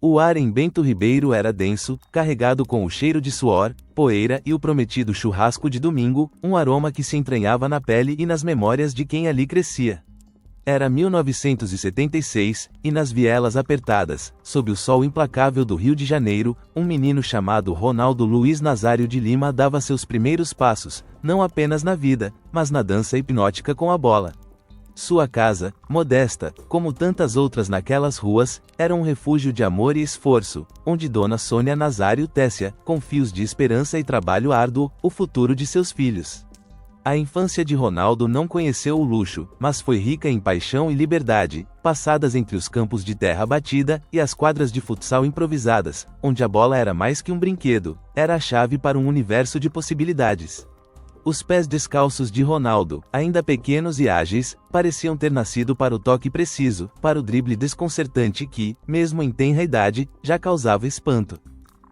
O ar em Bento Ribeiro era denso, carregado com o cheiro de suor, poeira e o prometido churrasco de domingo, um aroma que se entranhava na pele e nas memórias de quem ali crescia. Era 1976, e nas vielas apertadas, sob o sol implacável do Rio de Janeiro, um menino chamado Ronaldo Luiz Nazário de Lima dava seus primeiros passos, não apenas na vida, mas na dança hipnótica com a bola. Sua casa, modesta, como tantas outras naquelas ruas, era um refúgio de amor e esforço, onde Dona Sônia Nazário tecia, com fios de esperança e trabalho árduo, o futuro de seus filhos. A infância de Ronaldo não conheceu o luxo, mas foi rica em paixão e liberdade, passadas entre os campos de terra batida e as quadras de futsal improvisadas, onde a bola era mais que um brinquedo, era a chave para um universo de possibilidades. Os pés descalços de Ronaldo, ainda pequenos e ágeis, pareciam ter nascido para o toque preciso, para o drible desconcertante que, mesmo em tenra idade, já causava espanto.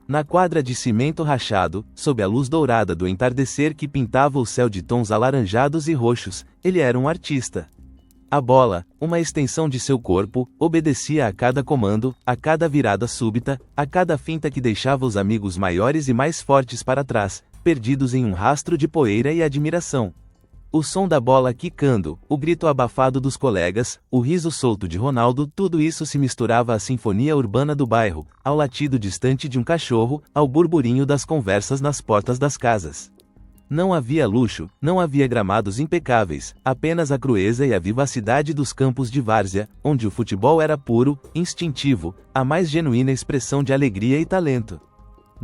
Na quadra de cimento rachado, sob a luz dourada do entardecer que pintava o céu de tons alaranjados e roxos, ele era um artista. A bola, uma extensão de seu corpo, obedecia a cada comando, a cada virada súbita, a cada finta que deixava os amigos maiores e mais fortes para trás, perdidos em um rastro de poeira e admiração. O som da bola quicando, o grito abafado dos colegas, o riso solto de Ronaldo, tudo isso se misturava à sinfonia urbana do bairro, ao latido distante de um cachorro, ao burburinho das conversas nas portas das casas. Não havia luxo, não havia gramados impecáveis, apenas a crueza e a vivacidade dos campos de várzea, onde o futebol era puro, instintivo, a mais genuína expressão de alegria e talento.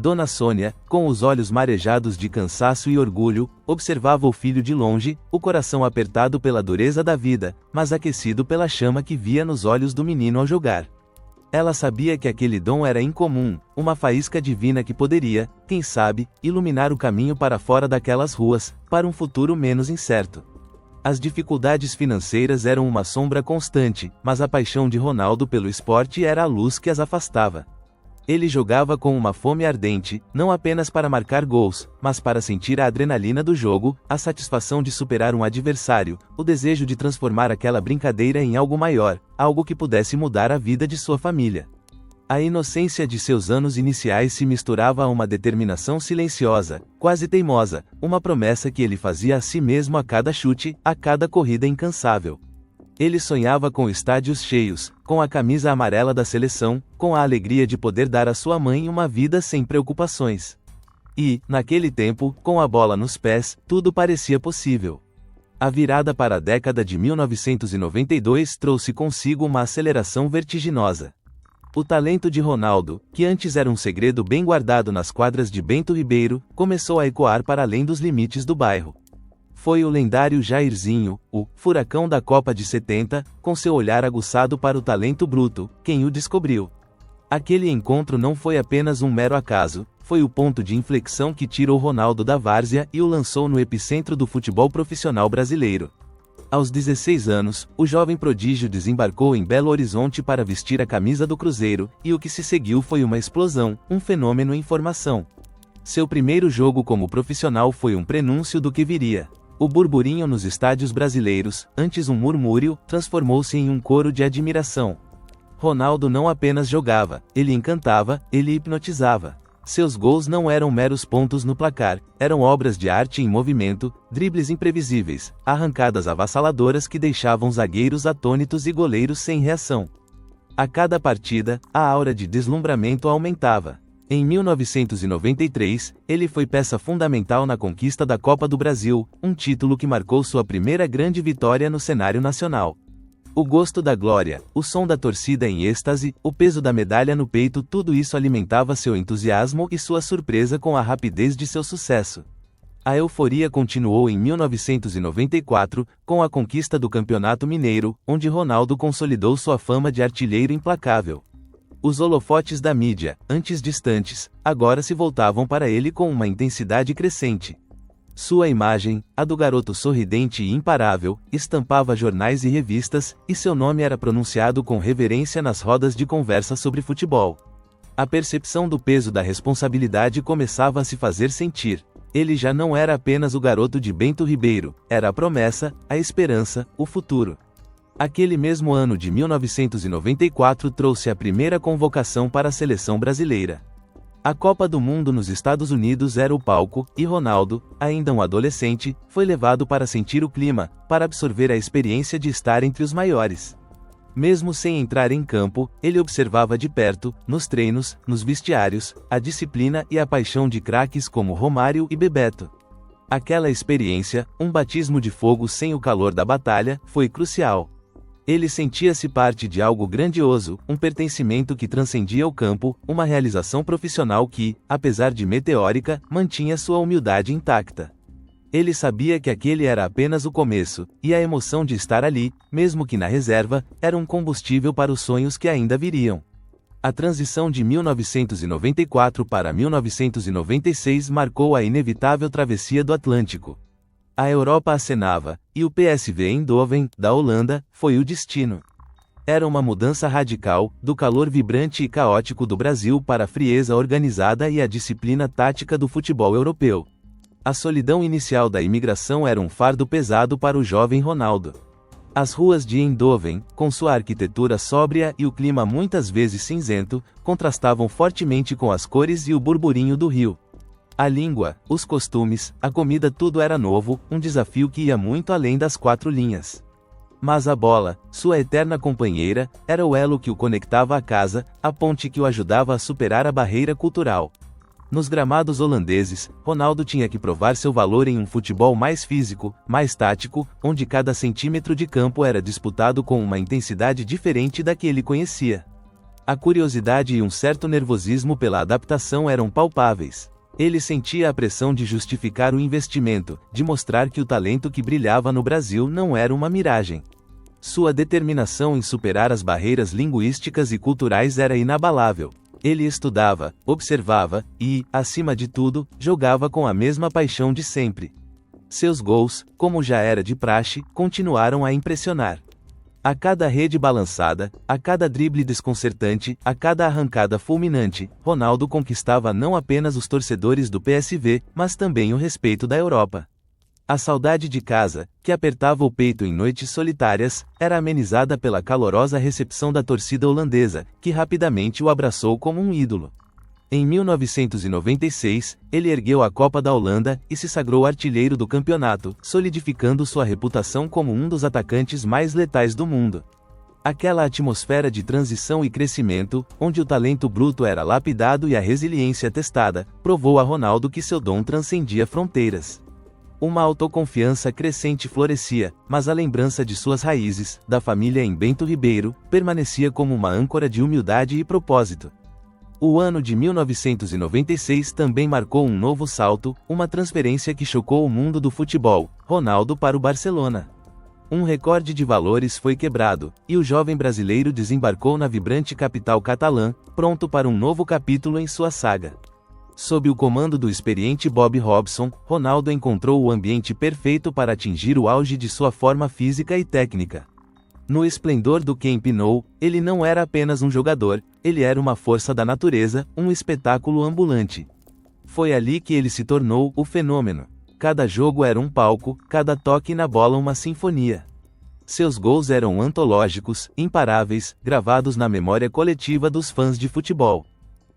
Dona Sônia, com os olhos marejados de cansaço e orgulho, observava o filho de longe, o coração apertado pela dureza da vida, mas aquecido pela chama que via nos olhos do menino ao jogar. Ela sabia que aquele dom era incomum, uma faísca divina que poderia, quem sabe, iluminar o caminho para fora daquelas ruas, para um futuro menos incerto. As dificuldades financeiras eram uma sombra constante, mas a paixão de Ronaldo pelo esporte era a luz que as afastava. Ele jogava com uma fome ardente, não apenas para marcar gols, mas para sentir a adrenalina do jogo, a satisfação de superar um adversário, o desejo de transformar aquela brincadeira em algo maior, algo que pudesse mudar a vida de sua família. A inocência de seus anos iniciais se misturava a uma determinação silenciosa, quase teimosa, uma promessa que ele fazia a si mesmo a cada chute, a cada corrida incansável. Ele sonhava com estádios cheios, com a camisa amarela da seleção, com a alegria de poder dar à sua mãe uma vida sem preocupações. E, naquele tempo, com a bola nos pés, tudo parecia possível. A virada para a década de 1992 trouxe consigo uma aceleração vertiginosa. O talento de Ronaldo, que antes era um segredo bem guardado nas quadras de Bento Ribeiro, começou a ecoar para além dos limites do bairro. Foi o lendário Jairzinho, o furacão da Copa de 70, com seu olhar aguçado para o talento bruto, quem o descobriu. Aquele encontro não foi apenas um mero acaso, foi o ponto de inflexão que tirou Ronaldo da várzea e o lançou no epicentro do futebol profissional brasileiro. Aos 16 anos, o jovem prodígio desembarcou em Belo Horizonte para vestir a camisa do Cruzeiro, e o que se seguiu foi uma explosão, um fenômeno em formação. Seu primeiro jogo como profissional foi um prenúncio do que viria. O burburinho nos estádios brasileiros, antes um murmúrio, transformou-se em um coro de admiração. Ronaldo não apenas jogava, ele encantava, ele hipnotizava. Seus gols não eram meros pontos no placar, eram obras de arte em movimento, dribles imprevisíveis, arrancadas avassaladoras que deixavam zagueiros atônitos e goleiros sem reação. A cada partida, a aura de deslumbramento aumentava. Em 1993, ele foi peça fundamental na conquista da Copa do Brasil, um título que marcou sua primeira grande vitória no cenário nacional. O gosto da glória, o som da torcida em êxtase, o peso da medalha no peito, tudo isso alimentava seu entusiasmo e sua surpresa com a rapidez de seu sucesso. A euforia continuou em 1994, com a conquista do Campeonato Mineiro, onde Ronaldo consolidou sua fama de artilheiro implacável. Os holofotes da mídia, antes distantes, agora se voltavam para ele com uma intensidade crescente. Sua imagem, a do garoto sorridente e imparável, estampava jornais e revistas, e seu nome era pronunciado com reverência nas rodas de conversa sobre futebol. A percepção do peso da responsabilidade começava a se fazer sentir. Ele já não era apenas o garoto de Bento Ribeiro, era a promessa, a esperança, o futuro. Aquele mesmo ano de 1994 trouxe a primeira convocação para a seleção brasileira. A Copa do Mundo nos Estados Unidos era o palco, e Ronaldo, ainda um adolescente, foi levado para sentir o clima, para absorver a experiência de estar entre os maiores. Mesmo sem entrar em campo, ele observava de perto, nos treinos, nos vestiários, a disciplina e a paixão de craques como Romário e Bebeto. Aquela experiência, um batismo de fogo sem o calor da batalha, foi crucial. Ele sentia-se parte de algo grandioso, um pertencimento que transcendia o campo, uma realização profissional que, apesar de meteórica, mantinha sua humildade intacta. Ele sabia que aquele era apenas o começo, e a emoção de estar ali, mesmo que na reserva, era um combustível para os sonhos que ainda viriam. A transição de 1994 para 1996 marcou a inevitável travessia do Atlântico. A Europa acenava, e o PSV Eindhoven, da Holanda, foi o destino. Era uma mudança radical, do calor vibrante e caótico do Brasil para a frieza organizada e a disciplina tática do futebol europeu. A solidão inicial da imigração era um fardo pesado para o jovem Ronaldo. As ruas de Eindhoven, com sua arquitetura sóbria e o clima muitas vezes cinzento, contrastavam fortemente com as cores e o burburinho do rio. A língua, os costumes, a comida, tudo era novo, um desafio que ia muito além das quatro linhas. Mas a bola, sua eterna companheira, era o elo que o conectava à casa, a ponte que o ajudava a superar a barreira cultural. Nos gramados holandeses, Ronaldo tinha que provar seu valor em um futebol mais físico, mais tático, onde cada centímetro de campo era disputado com uma intensidade diferente da que ele conhecia. A curiosidade e um certo nervosismo pela adaptação eram palpáveis. Ele sentia a pressão de justificar o investimento, de mostrar que o talento que brilhava no Brasil não era uma miragem. Sua determinação em superar as barreiras linguísticas e culturais era inabalável. Ele estudava, observava e, acima de tudo, jogava com a mesma paixão de sempre. Seus gols, como já era de praxe, continuaram a impressionar. A cada rede balançada, a cada drible desconcertante, a cada arrancada fulminante, Ronaldo conquistava não apenas os torcedores do PSV, mas também o respeito da Europa. A saudade de casa, que apertava o peito em noites solitárias, era amenizada pela calorosa recepção da torcida holandesa, que rapidamente o abraçou como um ídolo. Em 1996, ele ergueu a Copa da Holanda e se sagrou artilheiro do campeonato, solidificando sua reputação como um dos atacantes mais letais do mundo. Aquela atmosfera de transição e crescimento, onde o talento bruto era lapidado e a resiliência testada, provou a Ronaldo que seu dom transcendia fronteiras. Uma autoconfiança crescente florescia, mas a lembrança de suas raízes, da família em Bento Ribeiro, permanecia como uma âncora de humildade e propósito. O ano de 1996 também marcou um novo salto, uma transferência que chocou o mundo do futebol, Ronaldo para o Barcelona. Um recorde de valores foi quebrado, e o jovem brasileiro desembarcou na vibrante capital catalã, pronto para um novo capítulo em sua saga. Sob o comando do experiente Bob Robson, Ronaldo encontrou o ambiente perfeito para atingir o auge de sua forma física e técnica. No esplendor do Camp Nou, ele não era apenas um jogador, ele era uma força da natureza, um espetáculo ambulante. Foi ali que ele se tornou o fenômeno. Cada jogo era um palco, cada toque na bola uma sinfonia. Seus gols eram antológicos, imparáveis, gravados na memória coletiva dos fãs de futebol.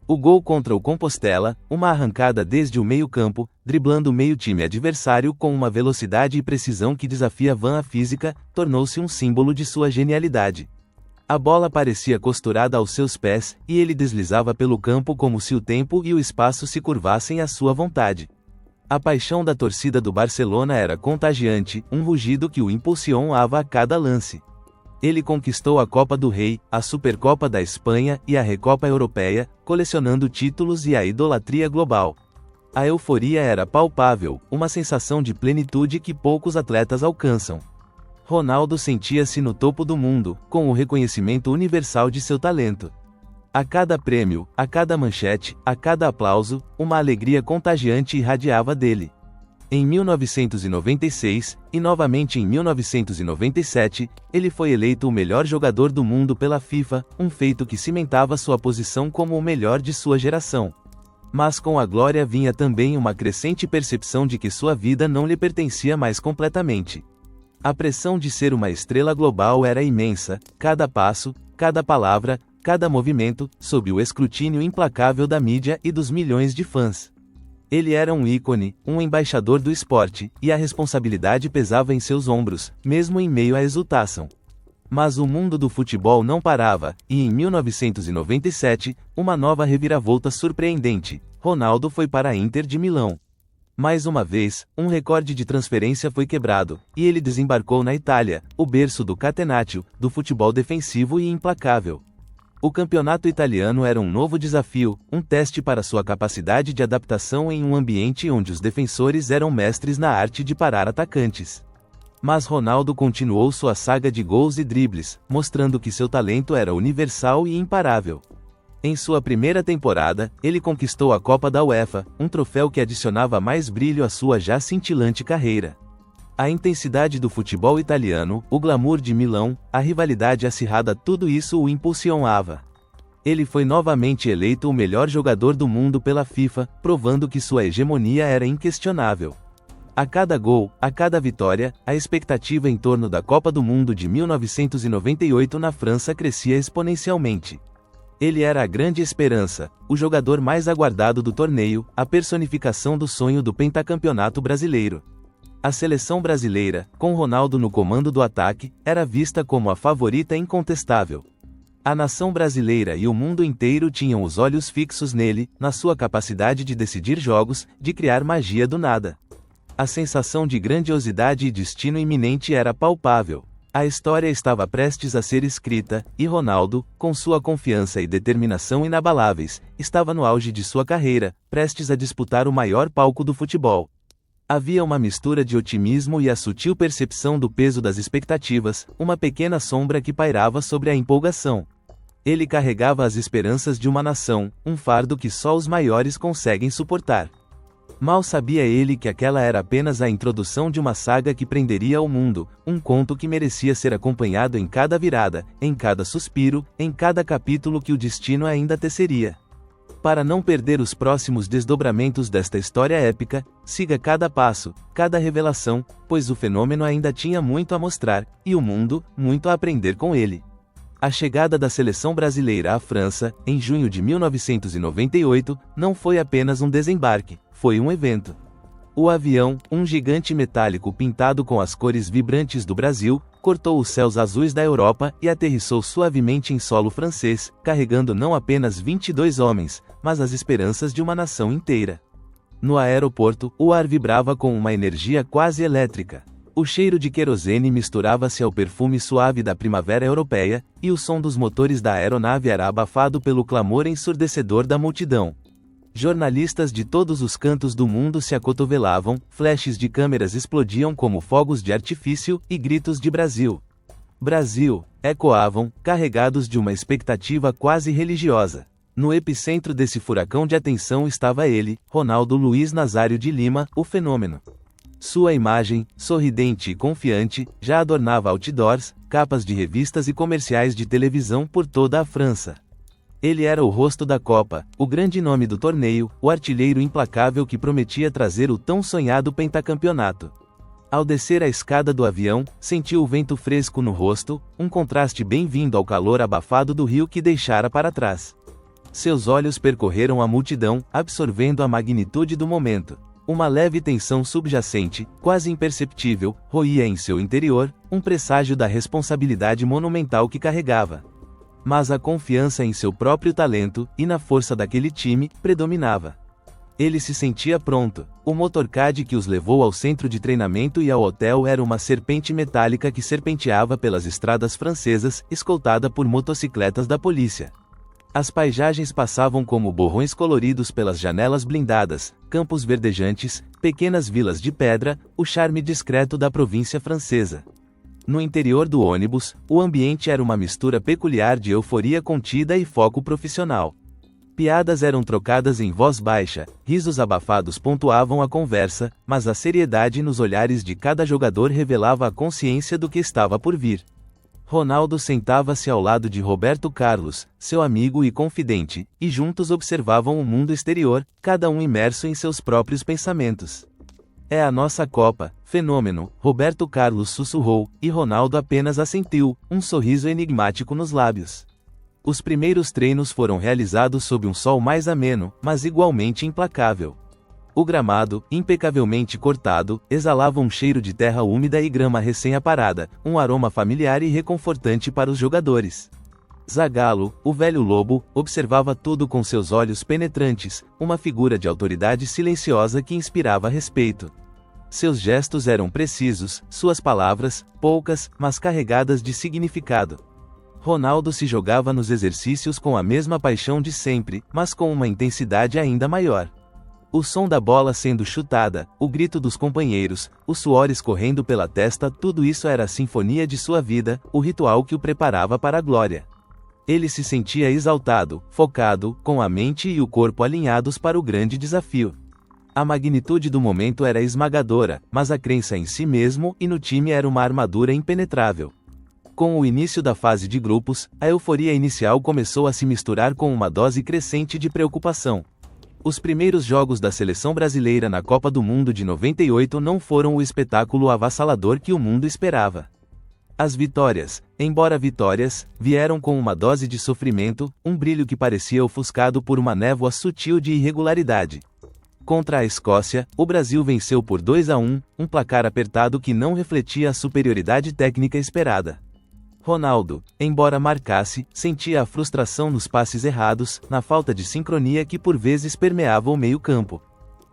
O gol contra o Compostela, uma arrancada desde o meio-campo, driblando o meio-time adversário com uma velocidade e precisão que desafiavam a física, tornou-se um símbolo de sua genialidade. A bola parecia costurada aos seus pés, e ele deslizava pelo campo como se o tempo e o espaço se curvassem à sua vontade. A paixão da torcida do Barcelona era contagiante, um rugido que o impulsionava a cada lance. Ele conquistou a Copa do Rei, a Supercopa da Espanha e a Recopa Europeia, colecionando títulos e a idolatria global. A euforia era palpável, uma sensação de plenitude que poucos atletas alcançam. Ronaldo sentia-se no topo do mundo, com o reconhecimento universal de seu talento. A cada prêmio, a cada manchete, a cada aplauso, uma alegria contagiante irradiava dele. Em 1996, e novamente em 1997, ele foi eleito o melhor jogador do mundo pela FIFA, um feito que cimentava sua posição como o melhor de sua geração. Mas com a glória vinha também uma crescente percepção de que sua vida não lhe pertencia mais completamente. A pressão de ser uma estrela global era imensa, cada passo, cada palavra, cada movimento, sob o escrutínio implacável da mídia e dos milhões de fãs. Ele era um ícone, um embaixador do esporte, e a responsabilidade pesava em seus ombros, mesmo em meio à exultação. Mas o mundo do futebol não parava, e em 1997, uma nova reviravolta surpreendente: Ronaldo foi para a Inter de Milão. Mais uma vez, um recorde de transferência foi quebrado, e ele desembarcou na Itália, o berço do catenaccio, do futebol defensivo e implacável. O campeonato italiano era um novo desafio, um teste para sua capacidade de adaptação em um ambiente onde os defensores eram mestres na arte de parar atacantes. Mas Ronaldo continuou sua saga de gols e dribles, mostrando que seu talento era universal e imparável. Em sua primeira temporada, ele conquistou a Copa da UEFA, um troféu que adicionava mais brilho à sua já cintilante carreira. A intensidade do futebol italiano, o glamour de Milão, a rivalidade acirrada, tudo isso o impulsionava. Ele foi novamente eleito o melhor jogador do mundo pela FIFA, provando que sua hegemonia era inquestionável. A cada gol, a cada vitória, a expectativa em torno da Copa do Mundo de 1998 na França crescia exponencialmente. Ele era a grande esperança, o jogador mais aguardado do torneio, a personificação do sonho do pentacampeonato brasileiro. A seleção brasileira, com Ronaldo no comando do ataque, era vista como a favorita incontestável. A nação brasileira e o mundo inteiro tinham os olhos fixos nele, na sua capacidade de decidir jogos, de criar magia do nada. A sensação de grandiosidade e destino iminente era palpável. A história estava prestes a ser escrita, e Ronaldo, com sua confiança e determinação inabaláveis, estava no auge de sua carreira, prestes a disputar o maior palco do futebol. Havia uma mistura de otimismo e a sutil percepção do peso das expectativas, uma pequena sombra que pairava sobre a empolgação. Ele carregava as esperanças de uma nação, um fardo que só os maiores conseguem suportar. Mal sabia ele que aquela era apenas a introdução de uma saga que prenderia o mundo, um conto que merecia ser acompanhado em cada virada, em cada suspiro, em cada capítulo que o destino ainda teceria. Para não perder os próximos desdobramentos desta história épica, siga cada passo, cada revelação, pois o fenômeno ainda tinha muito a mostrar, e o mundo, muito a aprender com ele. A chegada da seleção brasileira à França, em junho de 1998, não foi apenas um desembarque, foi um evento. O avião, um gigante metálico pintado com as cores vibrantes do Brasil, cortou os céus azuis da Europa e aterrissou suavemente em solo francês, carregando não apenas 22 homens, mas as esperanças de uma nação inteira. No aeroporto, o ar vibrava com uma energia quase elétrica. O cheiro de querosene misturava-se ao perfume suave da primavera europeia, e o som dos motores da aeronave era abafado pelo clamor ensurdecedor da multidão. Jornalistas de todos os cantos do mundo se acotovelavam, flashes de câmeras explodiam como fogos de artifício, e gritos de Brasil! Brasil! Ecoavam, carregados de uma expectativa quase religiosa. No epicentro desse furacão de atenção estava ele, Ronaldo Luiz Nazário de Lima, o fenômeno. Sua imagem, sorridente e confiante, já adornava outdoors, capas de revistas e comerciais de televisão por toda a França. Ele era o rosto da Copa, o grande nome do torneio, o artilheiro implacável que prometia trazer o tão sonhado pentacampeonato. Ao descer a escada do avião, sentiu o vento fresco no rosto, um contraste bem-vindo ao calor abafado do rio que deixara para trás. Seus olhos percorreram a multidão, absorvendo a magnitude do momento. Uma leve tensão subjacente, quase imperceptível, roía em seu interior, um presságio da responsabilidade monumental que carregava. Mas a confiança em seu próprio talento, e na força daquele time, predominava. Ele se sentia pronto. O motorcade que os levou ao centro de treinamento e ao hotel era uma serpente metálica que serpenteava pelas estradas francesas, escoltada por motocicletas da polícia. As paisagens passavam como borrões coloridos pelas janelas blindadas, campos verdejantes, pequenas vilas de pedra, o charme discreto da província francesa. No interior do ônibus, o ambiente era uma mistura peculiar de euforia contida e foco profissional. Piadas eram trocadas em voz baixa, risos abafados pontuavam a conversa, mas a seriedade nos olhares de cada jogador revelava a consciência do que estava por vir. Ronaldo sentava-se ao lado de Roberto Carlos, seu amigo e confidente, e juntos observavam o mundo exterior, cada um imerso em seus próprios pensamentos. É a nossa Copa, fenômeno, Roberto Carlos sussurrou, e Ronaldo apenas assentiu, um sorriso enigmático nos lábios. Os primeiros treinos foram realizados sob um sol mais ameno, mas igualmente implacável. O gramado, impecavelmente cortado, exalava um cheiro de terra úmida e grama recém-aparada, um aroma familiar e reconfortante para os jogadores. Zagallo, o velho lobo, observava tudo com seus olhos penetrantes, uma figura de autoridade silenciosa que inspirava respeito. Seus gestos eram precisos, suas palavras, poucas, mas carregadas de significado. Ronaldo se jogava nos exercícios com a mesma paixão de sempre, mas com uma intensidade ainda maior. O som da bola sendo chutada, o grito dos companheiros, os suores correndo pela testa, tudo isso era a sinfonia de sua vida, o ritual que o preparava para a glória. Ele se sentia exaltado, focado, com a mente e o corpo alinhados para o grande desafio. A magnitude do momento era esmagadora, mas a crença em si mesmo e no time era uma armadura impenetrável. Com o início da fase de grupos, a euforia inicial começou a se misturar com uma dose crescente de preocupação. Os primeiros jogos da seleção brasileira na Copa do Mundo de 98 não foram o espetáculo avassalador que o mundo esperava. As vitórias, embora vitórias, vieram com uma dose de sofrimento, um brilho que parecia ofuscado por uma névoa sutil de irregularidade. Contra a Escócia, o Brasil venceu por 2-1, um placar apertado que não refletia a superioridade técnica esperada. Ronaldo, embora marcasse, sentia a frustração nos passes errados, na falta de sincronia que por vezes permeava o meio-campo.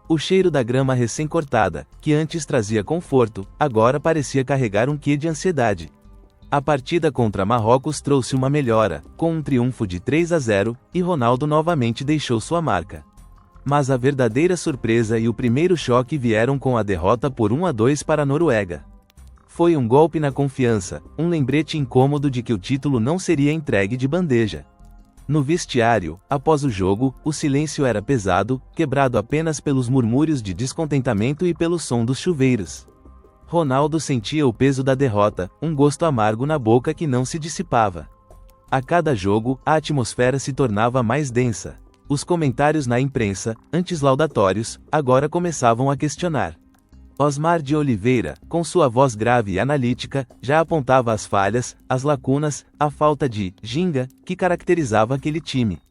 O cheiro da grama recém-cortada, que antes trazia conforto, agora parecia carregar um quê de ansiedade. A partida contra Marrocos trouxe uma melhora, com um triunfo de 3-0, e Ronaldo novamente deixou sua marca. Mas a verdadeira surpresa e o primeiro choque vieram com a derrota por 1-2 para a Noruega. Foi um golpe na confiança, um lembrete incômodo de que o título não seria entregue de bandeja. No vestiário, após o jogo, o silêncio era pesado, quebrado apenas pelos murmúrios de descontentamento e pelo som dos chuveiros. Ronaldo sentia o peso da derrota, um gosto amargo na boca que não se dissipava. A cada jogo, a atmosfera se tornava mais densa. Os comentários na imprensa, antes laudatórios, agora começavam a questionar. Osmar de Oliveira, com sua voz grave e analítica, já apontava as falhas, as lacunas, a falta de ginga que caracterizava aquele time.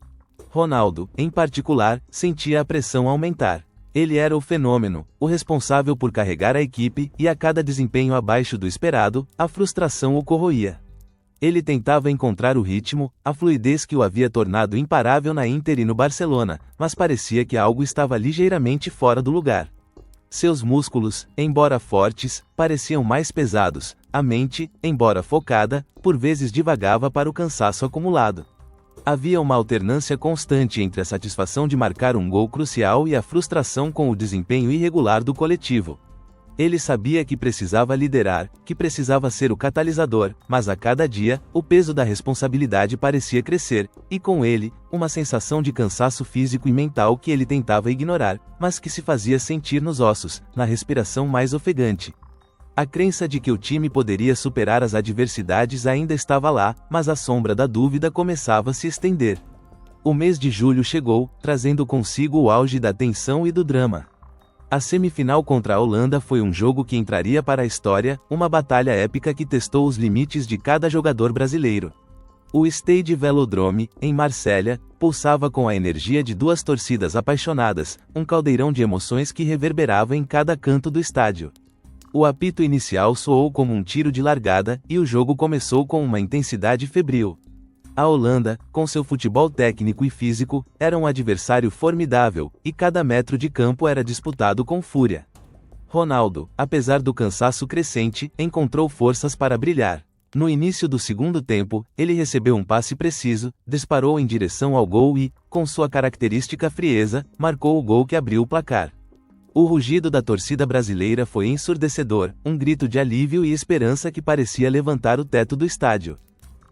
Ronaldo, em particular, sentia a pressão aumentar. Ele era o fenômeno, o responsável por carregar a equipe, e a cada desempenho abaixo do esperado, a frustração o corroía. Ele tentava encontrar o ritmo, a fluidez que o havia tornado imparável na Inter e no Barcelona, mas parecia que algo estava ligeiramente fora do lugar. Seus músculos, embora fortes, pareciam mais pesados, a mente, embora focada, por vezes divagava para o cansaço acumulado. Havia uma alternância constante entre a satisfação de marcar um gol crucial e a frustração com o desempenho irregular do coletivo. Ele sabia que precisava liderar, que precisava ser o catalisador, mas a cada dia, o peso da responsabilidade parecia crescer, e com ele, uma sensação de cansaço físico e mental que ele tentava ignorar, mas que se fazia sentir nos ossos, na respiração mais ofegante. A crença de que o time poderia superar as adversidades ainda estava lá, mas a sombra da dúvida começava a se estender. O mês de julho chegou, trazendo consigo o auge da tensão e do drama. A semifinal contra a Holanda foi um jogo que entraria para a história, uma batalha épica que testou os limites de cada jogador brasileiro. O Stade Velodrome, em Marsella, pulsava com a energia de duas torcidas apaixonadas, um caldeirão de emoções que reverberava em cada canto do estádio. O apito inicial soou como um tiro de largada, e o jogo começou com uma intensidade febril. A Holanda, com seu futebol técnico e físico, era um adversário formidável, e cada metro de campo era disputado com fúria. Ronaldo, apesar do cansaço crescente, encontrou forças para brilhar. No início do segundo tempo, ele recebeu um passe preciso, disparou em direção ao gol e, com sua característica frieza, marcou o gol que abriu o placar. O rugido da torcida brasileira foi ensurdecedor, um grito de alívio e esperança que parecia levantar o teto do estádio.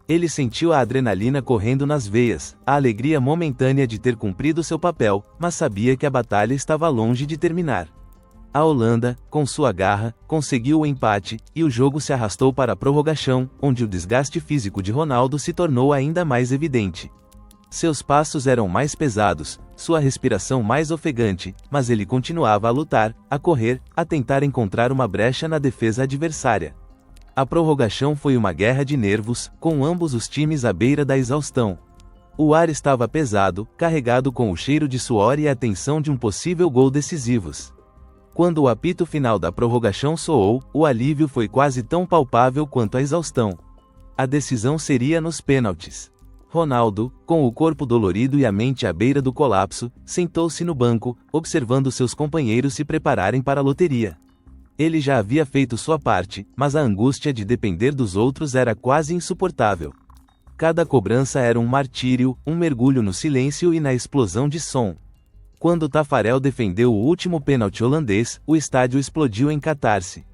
Ele sentiu a adrenalina correndo nas veias, a alegria momentânea de ter cumprido seu papel, mas sabia que a batalha estava longe de terminar. A Holanda, com sua garra, conseguiu o empate, e o jogo se arrastou para a prorrogação, onde o desgaste físico de Ronaldo se tornou ainda mais evidente. Seus passos eram mais pesados, sua respiração mais ofegante, mas ele continuava a lutar, a correr, a tentar encontrar uma brecha na defesa adversária. A prorrogação foi uma guerra de nervos, com ambos os times à beira da exaustão. O ar estava pesado, carregado com o cheiro de suor e a tensão de um possível gol decisivos. Quando o apito final da prorrogação soou, o alívio foi quase tão palpável quanto a exaustão. A decisão seria nos pênaltis. Ronaldo, com o corpo dolorido e a mente à beira do colapso, sentou-se no banco, observando seus companheiros se prepararem para a loteria. Ele já havia feito sua parte, mas a angústia de depender dos outros era quase insuportável. Cada cobrança era um martírio, um mergulho no silêncio e na explosão de som. Quando Tafarel defendeu o último pênalti holandês, o estádio explodiu em catarse.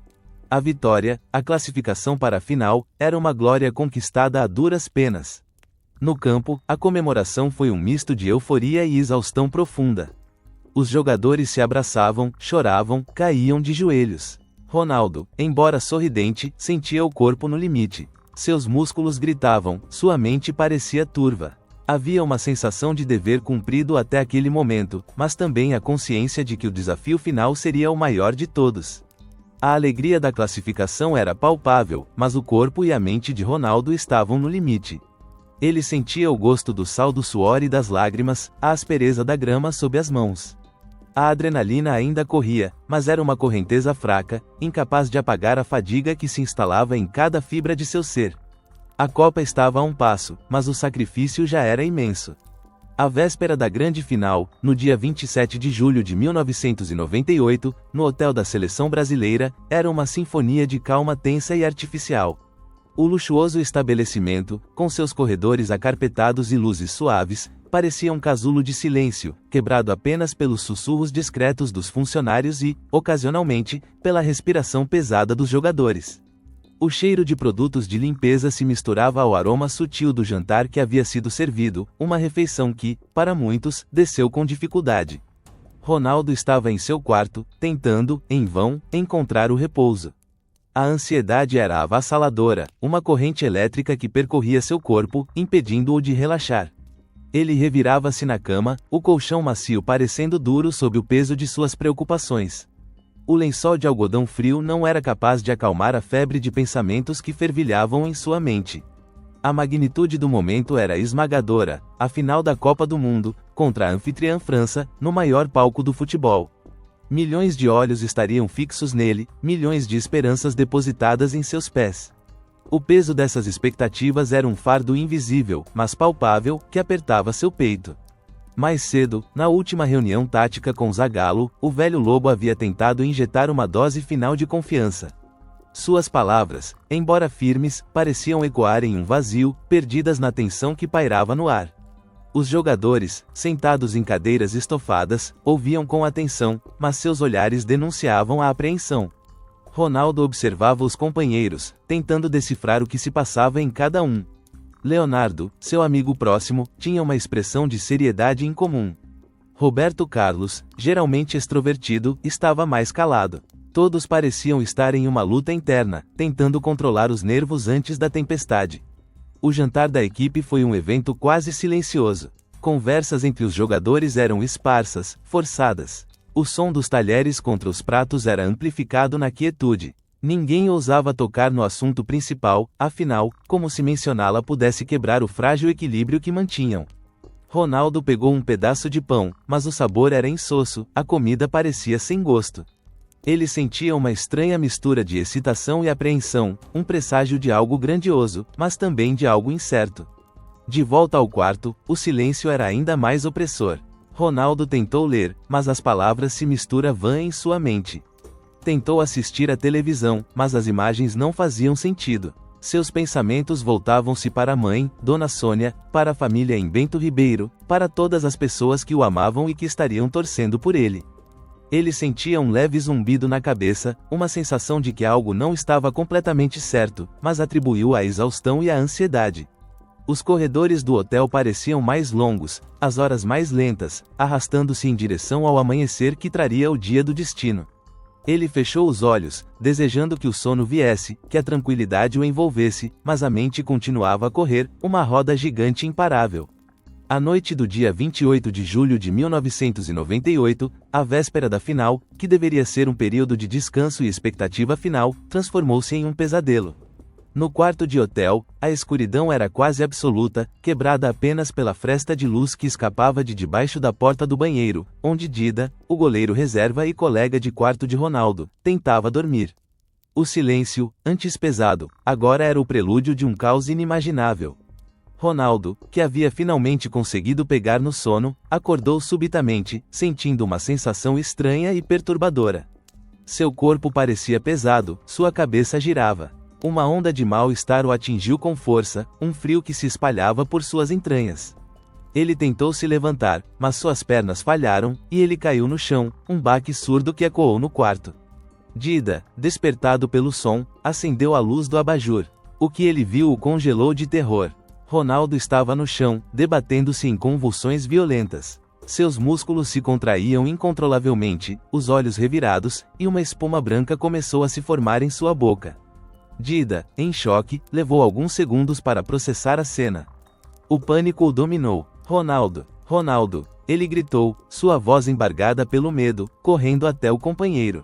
A vitória, a classificação para a final, era uma glória conquistada a duras penas. No campo, a comemoração foi um misto de euforia e exaustão profunda. Os jogadores se abraçavam, choravam, caíam de joelhos. Ronaldo, embora sorridente, sentia o corpo no limite. Seus músculos gritavam, sua mente parecia turva. Havia uma sensação de dever cumprido até aquele momento, mas também a consciência de que o desafio final seria o maior de todos. A alegria da classificação era palpável, mas o corpo e a mente de Ronaldo estavam no limite. Ele sentia o gosto do sal do suor e das lágrimas, a aspereza da grama sob as mãos. A adrenalina ainda corria, mas era uma correnteza fraca, incapaz de apagar a fadiga que se instalava em cada fibra de seu ser. A Copa estava a um passo, mas o sacrifício já era imenso. A véspera da grande final, no dia 27 de julho de 1998, no hotel da Seleção Brasileira, era uma sinfonia de calma tensa e artificial. O luxuoso estabelecimento, com seus corredores acarpetados e luzes suaves, parecia um casulo de silêncio, quebrado apenas pelos sussurros discretos dos funcionários e, ocasionalmente, pela respiração pesada dos jogadores. O cheiro de produtos de limpeza se misturava ao aroma sutil do jantar que havia sido servido, uma refeição que, para muitos, desceu com dificuldade. Ronaldo estava em seu quarto, tentando, em vão, encontrar o repouso. A ansiedade era avassaladora, uma corrente elétrica que percorria seu corpo, impedindo-o de relaxar. Ele revirava-se na cama, o colchão macio parecendo duro sob o peso de suas preocupações. O lençol de algodão frio não era capaz de acalmar a febre de pensamentos que fervilhavam em sua mente. A magnitude do momento era esmagadora, a final da Copa do Mundo, contra a anfitriã França, no maior palco do futebol. Milhões de olhos estariam fixos nele, milhões de esperanças depositadas em seus pés. O peso dessas expectativas era um fardo invisível, mas palpável, que apertava seu peito. Mais cedo, na última reunião tática com Zagallo, o velho lobo havia tentado injetar uma dose final de confiança. Suas palavras, embora firmes, pareciam ecoar em um vazio, perdidas na tensão que pairava no ar. Os jogadores, sentados em cadeiras estofadas, ouviam com atenção, mas seus olhares denunciavam a apreensão. Ronaldo observava os companheiros, tentando decifrar o que se passava em cada um. Leonardo, seu amigo próximo, tinha uma expressão de seriedade incomum. Roberto Carlos, geralmente extrovertido, estava mais calado. Todos pareciam estar em uma luta interna, tentando controlar os nervos antes da tempestade. O jantar da equipe foi um evento quase silencioso. Conversas entre os jogadores eram esparsas, forçadas. O som dos talheres contra os pratos era amplificado na quietude. Ninguém ousava tocar no assunto principal, afinal, como se mencioná-la pudesse quebrar o frágil equilíbrio que mantinham. Ronaldo pegou um pedaço de pão, mas o sabor era insosso, a comida parecia sem gosto. Ele sentia uma estranha mistura de excitação e apreensão, um presságio de algo grandioso, mas também de algo incerto. De volta ao quarto, o silêncio era ainda mais opressor. Ronaldo tentou ler, mas as palavras se misturavam em sua mente. Tentou assistir à televisão, mas as imagens não faziam sentido. Seus pensamentos voltavam-se para a mãe, Dona Sônia, para a família em Bento Ribeiro, para todas as pessoas que o amavam e que estariam torcendo por ele. Ele sentia um leve zumbido na cabeça, uma sensação de que algo não estava completamente certo, mas atribuiu à exaustão e à ansiedade. Os corredores do hotel pareciam mais longos, as horas mais lentas, arrastando-se em direção ao amanhecer que traria o dia do destino. Ele fechou os olhos, desejando que o sono viesse, que a tranquilidade o envolvesse, mas a mente continuava a correr, uma roda gigante imparável. A noite do dia 28 de julho de 1998, a véspera da final, que deveria ser um período de descanso e expectativa final, transformou-se em um pesadelo. No quarto de hotel, a escuridão era quase absoluta, quebrada apenas pela fresta de luz que escapava de debaixo da porta do banheiro, onde Dida, o goleiro reserva e colega de quarto de Ronaldo, tentava dormir. O silêncio, antes pesado, agora era o prelúdio de um caos inimaginável. Ronaldo, que havia finalmente conseguido pegar no sono, acordou subitamente, sentindo uma sensação estranha e perturbadora. Seu corpo parecia pesado, sua cabeça girava. Uma onda de mal-estar o atingiu com força, um frio que se espalhava por suas entranhas. Ele tentou se levantar, mas suas pernas falharam, e ele caiu no chão, um baque surdo que ecoou no quarto. Dida, despertado pelo som, acendeu a luz do abajur. O que ele viu o congelou de terror. Ronaldo estava no chão, debatendo-se em convulsões violentas. Seus músculos se contraíam incontrolavelmente, os olhos revirados, e uma espuma branca começou a se formar em sua boca. Dida, em choque, levou alguns segundos para processar a cena. O pânico o dominou. Ronaldo, Ronaldo, ele gritou, sua voz embargada pelo medo, correndo até o companheiro.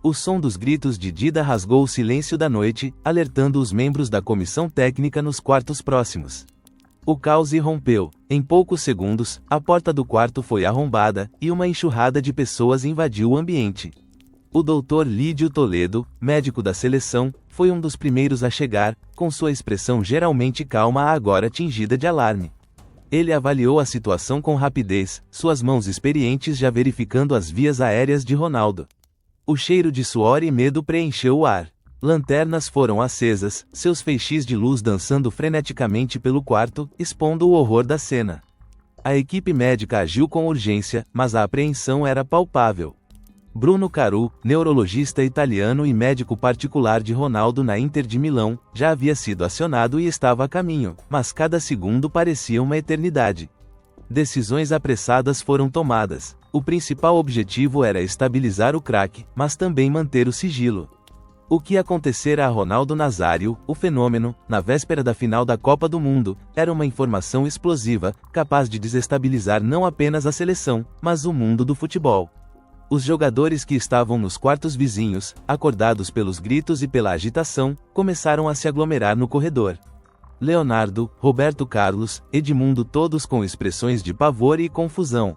O som dos gritos de Dida rasgou o silêncio da noite, alertando os membros da comissão técnica nos quartos próximos. O caos irrompeu. Em poucos segundos, a porta do quarto foi arrombada, e uma enxurrada de pessoas invadiu o ambiente. O Dr. Lídio Toledo, médico da seleção, foi um dos primeiros a chegar, com sua expressão geralmente calma agora tingida de alarme. Ele avaliou a situação com rapidez, suas mãos experientes já verificando as vias aéreas de Ronaldo. O cheiro de suor e medo preencheu o ar. Lanternas foram acesas, seus feixes de luz dançando freneticamente pelo quarto, expondo o horror da cena. A equipe médica agiu com urgência, mas a apreensão era palpável. Bruno Caru, neurologista italiano e médico particular de Ronaldo na Inter de Milão, já havia sido acionado e estava a caminho, mas cada segundo parecia uma eternidade. Decisões apressadas foram tomadas. O principal objetivo era estabilizar o craque, mas também manter o sigilo. O que acontecera a Ronaldo Nazário, o fenômeno, na véspera da final da Copa do Mundo, era uma informação explosiva, capaz de desestabilizar não apenas a seleção, mas o mundo do futebol. Os jogadores que estavam nos quartos vizinhos, acordados pelos gritos e pela agitação, começaram a se aglomerar no corredor. Leonardo, Roberto Carlos, Edmundo, todos com expressões de pavor e confusão.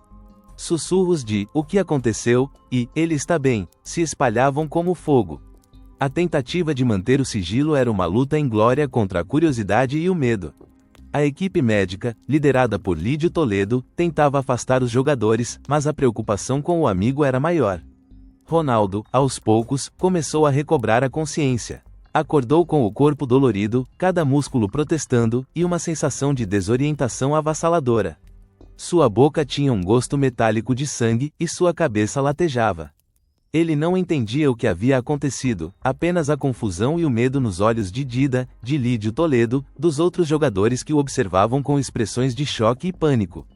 Sussurros de "o que aconteceu?" e "ele está bem" se espalhavam como fogo. A tentativa de manter o sigilo era uma luta inglória contra a curiosidade e o medo. A equipe médica, liderada por Lídio Toledo, tentava afastar os jogadores, mas a preocupação com o amigo era maior. Ronaldo, aos poucos, começou a recobrar a consciência. Acordou com o corpo dolorido, cada músculo protestando, e uma sensação de desorientação avassaladora. Sua boca tinha um gosto metálico de sangue, e sua cabeça latejava. Ele não entendia o que havia acontecido, apenas a confusão e o medo nos olhos de Dida, de Lídio Toledo, dos outros jogadores que o observavam com expressões de choque e pânico.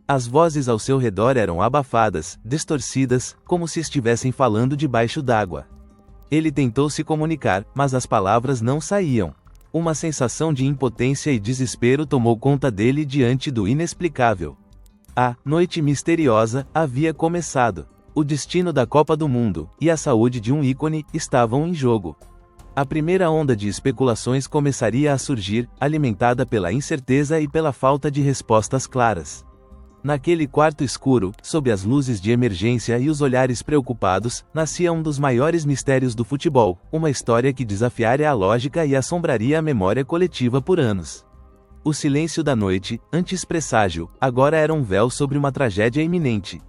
As vozes ao seu redor eram abafadas, distorcidas, como se estivessem falando debaixo d'água. Ele tentou se comunicar, mas as palavras não saíam. Uma sensação de impotência e desespero tomou conta dele diante do inexplicável. A noite misteriosa havia começado. O destino da Copa do Mundo, e a saúde de um ícone, estavam em jogo. A primeira onda de especulações começaria a surgir, alimentada pela incerteza e pela falta de respostas claras. Naquele quarto escuro, sob as luzes de emergência e os olhares preocupados, nascia um dos maiores mistérios do futebol, uma história que desafiaria a lógica e assombraria a memória coletiva por anos. O silêncio da noite, antes presságio, agora era um véu sobre uma tragédia iminente.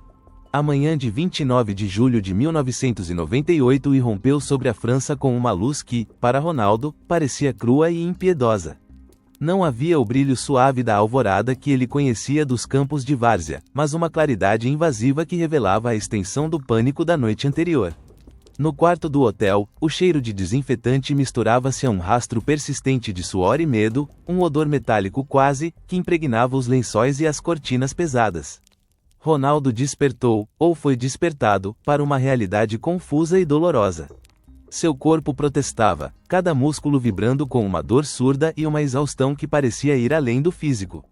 A manhã de 29 de julho de 1998 irrompeu sobre a França com uma luz que, para Ronaldo, parecia crua e impiedosa. Não havia o brilho suave da alvorada que ele conhecia dos campos de várzea, mas uma claridade invasiva que revelava a extensão do pânico da noite anterior. No quarto do hotel, o cheiro de desinfetante misturava-se a um rastro persistente de suor e medo, um odor metálico quase, que impregnava os lençóis e as cortinas pesadas. Ronaldo despertou, ou foi despertado, para uma realidade confusa e dolorosa. Seu corpo protestava, cada músculo vibrando com uma dor surda e uma exaustão que parecia ir além do físico.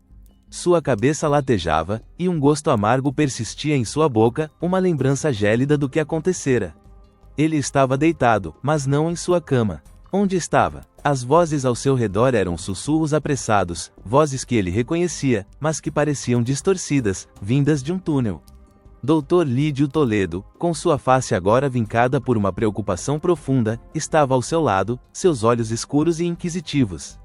Sua cabeça latejava, e um gosto amargo persistia em sua boca, uma lembrança gélida do que acontecera. Ele estava deitado, mas não em sua cama. Onde estava? As vozes ao seu redor eram sussurros apressados, vozes que ele reconhecia, mas que pareciam distorcidas, vindas de um túnel. Dr. Lídio Toledo, com sua face agora vincada por uma preocupação profunda, estava ao seu lado, seus olhos escuros e inquisitivos.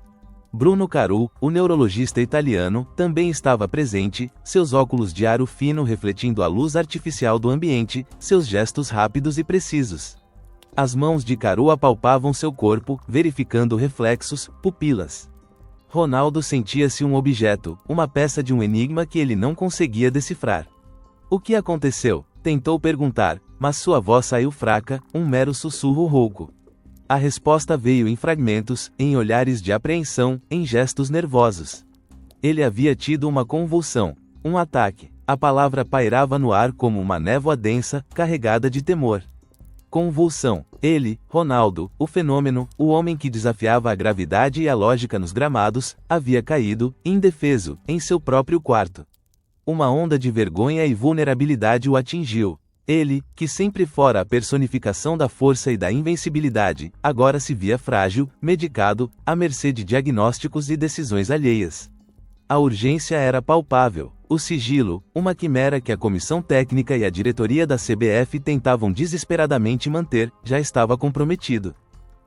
Bruno Caru, o neurologista italiano, também estava presente, seus óculos de aro fino refletindo a luz artificial do ambiente, seus gestos rápidos e precisos. As mãos de Caru apalpavam seu corpo, verificando reflexos, pupilas. Ronaldo sentia-se um objeto, uma peça de um enigma que ele não conseguia decifrar. O que aconteceu? Tentou perguntar, mas sua voz saiu fraca, um mero sussurro rouco. A resposta veio em fragmentos, em olhares de apreensão, em gestos nervosos. Ele havia tido uma convulsão, um ataque. A palavra pairava no ar como uma névoa densa, carregada de temor. Convulsão. Ele, Ronaldo, o fenômeno, o homem que desafiava a gravidade e a lógica nos gramados, havia caído, indefeso, em seu próprio quarto. Uma onda de vergonha e vulnerabilidade o atingiu. Ele, que sempre fora a personificação da força e da invencibilidade, agora se via frágil, medicado, à mercê de diagnósticos e decisões alheias. A urgência era palpável. O sigilo, uma quimera que a comissão técnica e a diretoria da CBF tentavam desesperadamente manter, já estava comprometido.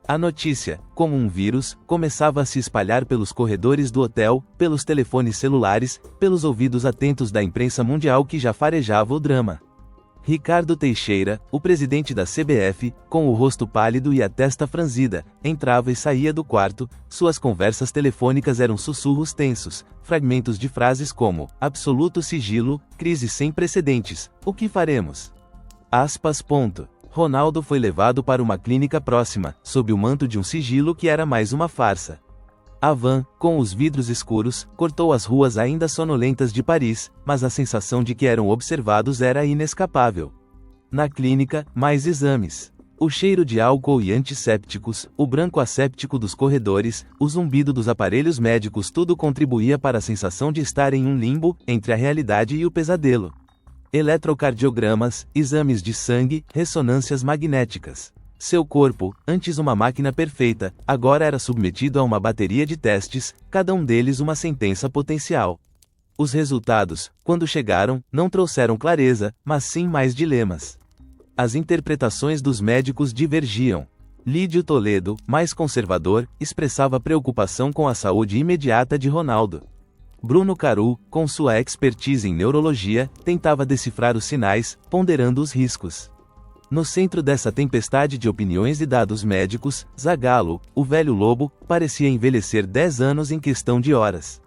A notícia, como um vírus, começava a se espalhar pelos corredores do hotel, pelos telefones celulares, pelos ouvidos atentos da imprensa mundial que já farejava o drama. Ricardo Teixeira, o presidente da CBF, com o rosto pálido e a testa franzida, entrava e saía do quarto, suas conversas telefônicas eram sussurros tensos, fragmentos de frases como, absoluto sigilo, crise sem precedentes, o que faremos? Aspas. Ronaldo foi levado para uma clínica próxima, sob o manto de um sigilo que era mais uma farsa. A van, com os vidros escuros, cortou as ruas ainda sonolentas de Paris, mas a sensação de que eram observados era inescapável. Na clínica, mais exames. O cheiro de álcool e antissépticos, o branco asséptico dos corredores, o zumbido dos aparelhos médicos, tudo contribuía para a sensação de estar em um limbo, entre a realidade e o pesadelo. Eletrocardiogramas, exames de sangue, ressonâncias magnéticas. Seu corpo, antes uma máquina perfeita, agora era submetido a uma bateria de testes, cada um deles uma sentença potencial. Os resultados, quando chegaram, não trouxeram clareza, mas sim mais dilemas. As interpretações dos médicos divergiam. Lídio Toledo, mais conservador, expressava preocupação com a saúde imediata de Ronaldo. Bruno Caru, com sua expertise em neurologia, tentava decifrar os sinais, ponderando os riscos. No centro dessa tempestade de opiniões e dados médicos, Zagallo, o velho lobo, parecia envelhecer 10 anos em questão de horas.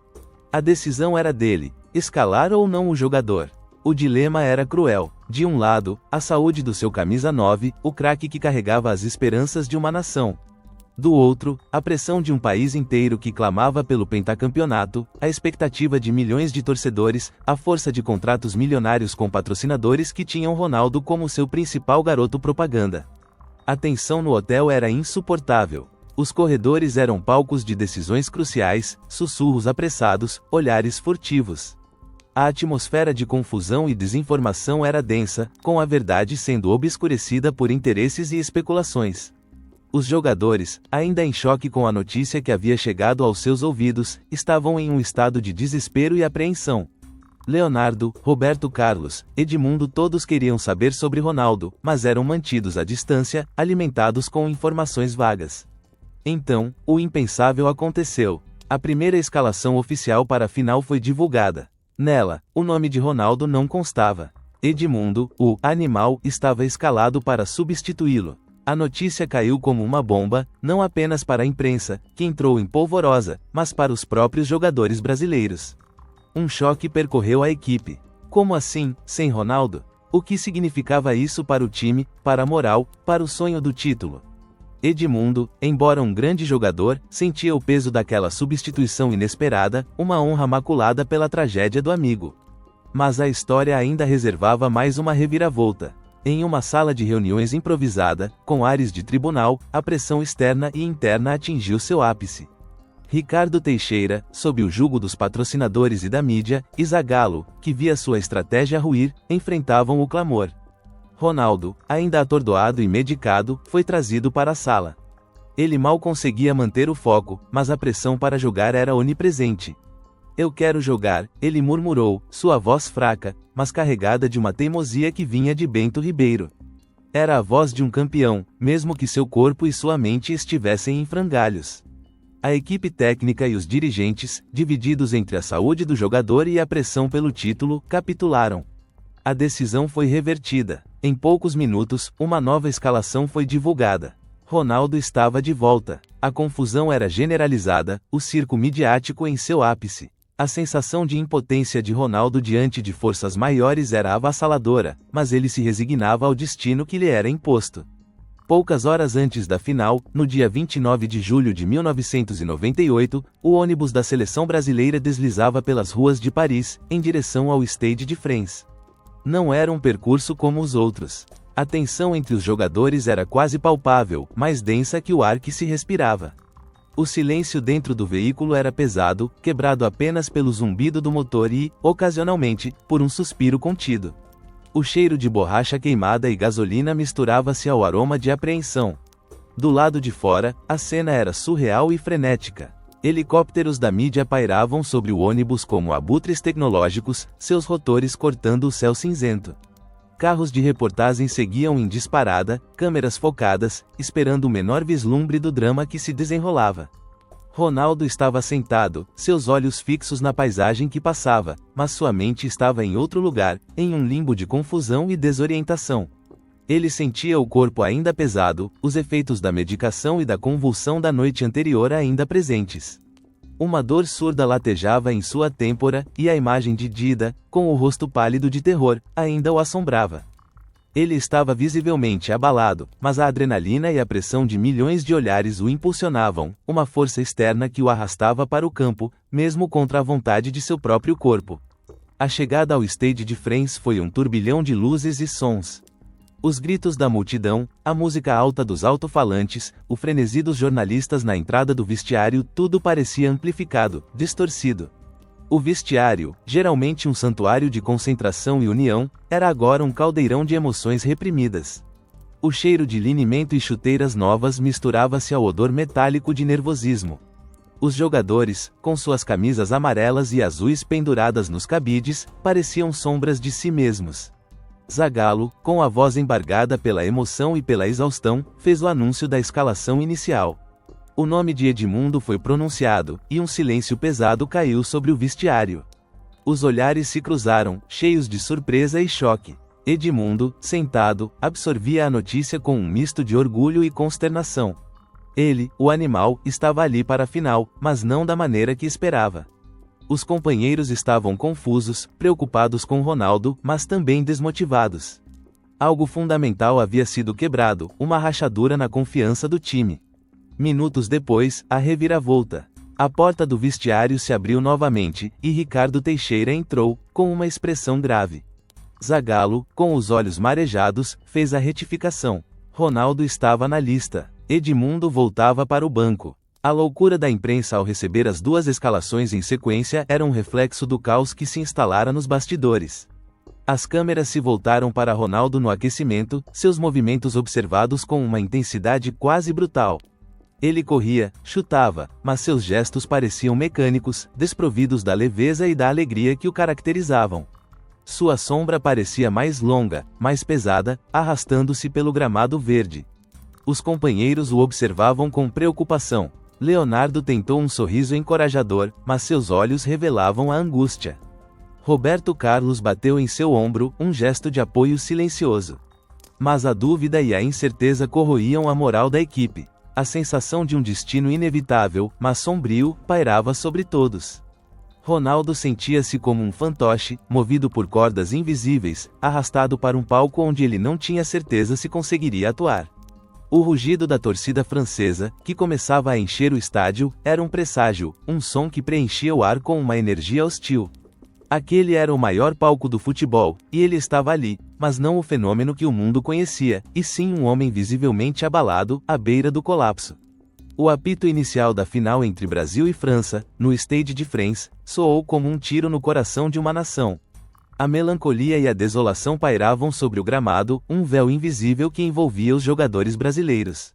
A decisão era dele, escalar ou não o jogador. O dilema era cruel. De um lado, a saúde do seu camisa 9, o craque que carregava as esperanças de uma nação. Do outro, a pressão de um país inteiro que clamava pelo pentacampeonato, a expectativa de milhões de torcedores, a força de contratos milionários com patrocinadores que tinham Ronaldo como seu principal garoto propaganda. A tensão no hotel era insuportável. Os corredores eram palcos de decisões cruciais, sussurros apressados, olhares furtivos. A atmosfera de confusão e desinformação era densa, com a verdade sendo obscurecida por interesses e especulações. Os jogadores, ainda em choque com a notícia que havia chegado aos seus ouvidos, estavam em um estado de desespero e apreensão. Leonardo, Roberto Carlos, Edmundo, todos queriam saber sobre Ronaldo, mas eram mantidos à distância, alimentados com informações vagas. Então, o impensável aconteceu. A primeira escalação oficial para a final foi divulgada. Nela, o nome de Ronaldo não constava. Edmundo, o animal, estava escalado para substituí-lo. A notícia caiu como uma bomba, não apenas para a imprensa, que entrou em polvorosa, mas para os próprios jogadores brasileiros. Um choque percorreu a equipe. Como assim, sem Ronaldo? O que significava isso para o time, para a moral, para o sonho do título? Edmundo, embora um grande jogador, sentia o peso daquela substituição inesperada, uma honra maculada pela tragédia do amigo. Mas a história ainda reservava mais uma reviravolta. Em uma sala de reuniões improvisada, com ares de tribunal, a pressão externa e interna atingiu seu ápice. Ricardo Teixeira, sob o jugo dos patrocinadores e da mídia, e Zagallo, que via sua estratégia ruir, enfrentavam o clamor. Ronaldo, ainda atordoado e medicado, foi trazido para a sala. Ele mal conseguia manter o foco, mas a pressão para jogar era onipresente. "Eu quero jogar", ele murmurou, sua voz fraca, mas carregada de uma teimosia que vinha de Bento Ribeiro. Era a voz de um campeão, mesmo que seu corpo e sua mente estivessem em frangalhos. A equipe técnica e os dirigentes, divididos entre a saúde do jogador e a pressão pelo título, capitularam. A decisão foi revertida. Em poucos minutos, uma nova escalação foi divulgada. Ronaldo estava de volta. A confusão era generalizada, o circo midiático em seu ápice. A sensação de impotência de Ronaldo diante de forças maiores era avassaladora, mas ele se resignava ao destino que lhe era imposto. Poucas horas antes da final, no dia 29 de julho de 1998, o ônibus da seleção brasileira deslizava pelas ruas de Paris, em direção ao Stade de France. Não era um percurso como os outros. A tensão entre os jogadores era quase palpável, mais densa que o ar que se respirava. O silêncio dentro do veículo era pesado, quebrado apenas pelo zumbido do motor e, ocasionalmente, por um suspiro contido. O cheiro de borracha queimada e gasolina misturava-se ao aroma de apreensão. Do lado de fora, a cena era surreal e frenética. Helicópteros da mídia pairavam sobre o ônibus como abutres tecnológicos, seus rotores cortando o céu cinzento. Carros de reportagem seguiam em disparada, câmeras focadas, esperando o menor vislumbre do drama que se desenrolava. Ronaldo estava sentado, seus olhos fixos na paisagem que passava, mas sua mente estava em outro lugar, em um limbo de confusão e desorientação. Ele sentia o corpo ainda pesado, os efeitos da medicação e da convulsão da noite anterior ainda presentes. Uma dor surda latejava em sua têmpora, e a imagem de Dida, com o rosto pálido de terror, ainda o assombrava. Ele estava visivelmente abalado, mas a adrenalina e a pressão de milhões de olhares o impulsionavam, uma força externa que o arrastava para o campo, mesmo contra a vontade de seu próprio corpo. A chegada ao Stade de France foi um turbilhão de luzes e sons. Os gritos da multidão, a música alta dos alto-falantes, o frenesi dos jornalistas na entrada do vestiário, tudo parecia amplificado, distorcido. O vestiário, geralmente um santuário de concentração e união, era agora um caldeirão de emoções reprimidas. O cheiro de linimento e chuteiras novas misturava-se ao odor metálico de nervosismo. Os jogadores, com suas camisas amarelas e azuis penduradas nos cabides, pareciam sombras de si mesmos. Zagallo, com a voz embargada pela emoção e pela exaustão, fez o anúncio da escalação inicial. O nome de Edmundo foi pronunciado, e um silêncio pesado caiu sobre o vestiário. Os olhares se cruzaram, cheios de surpresa e choque. Edmundo, sentado, absorvia a notícia com um misto de orgulho e consternação. Ele, o animal, estava ali para a final, mas não da maneira que esperava. Os companheiros estavam confusos, preocupados com Ronaldo, mas também desmotivados. Algo fundamental havia sido quebrado, uma rachadura na confiança do time. Minutos depois, a reviravolta. A porta do vestiário se abriu novamente, e Ricardo Teixeira entrou, com uma expressão grave. Zagallo, com os olhos marejados, fez a retificação. Ronaldo estava na lista. Edmundo voltava para o banco. A loucura da imprensa ao receber as duas escalações em sequência era um reflexo do caos que se instalara nos bastidores. As câmeras se voltaram para Ronaldo no aquecimento, seus movimentos observados com uma intensidade quase brutal. Ele corria, chutava, mas seus gestos pareciam mecânicos, desprovidos da leveza e da alegria que o caracterizavam. Sua sombra parecia mais longa, mais pesada, arrastando-se pelo gramado verde. Os companheiros o observavam com preocupação. Leonardo tentou um sorriso encorajador, mas seus olhos revelavam a angústia. Roberto Carlos bateu em seu ombro, um gesto de apoio silencioso. Mas a dúvida e a incerteza corroíam a moral da equipe. A sensação de um destino inevitável, mas sombrio, pairava sobre todos. Ronaldo sentia-se como um fantoche, movido por cordas invisíveis, arrastado para um palco onde ele não tinha certeza se conseguiria atuar. O rugido da torcida francesa, que começava a encher o estádio, era um presságio, um som que preenchia o ar com uma energia hostil. Aquele era o maior palco do futebol, e ele estava ali, mas não o fenômeno que o mundo conhecia, e sim um homem visivelmente abalado, à beira do colapso. O apito inicial da final entre Brasil e França, no Stade de France, soou como um tiro no coração de uma nação. A melancolia e a desolação pairavam sobre o gramado, um véu invisível que envolvia os jogadores brasileiros.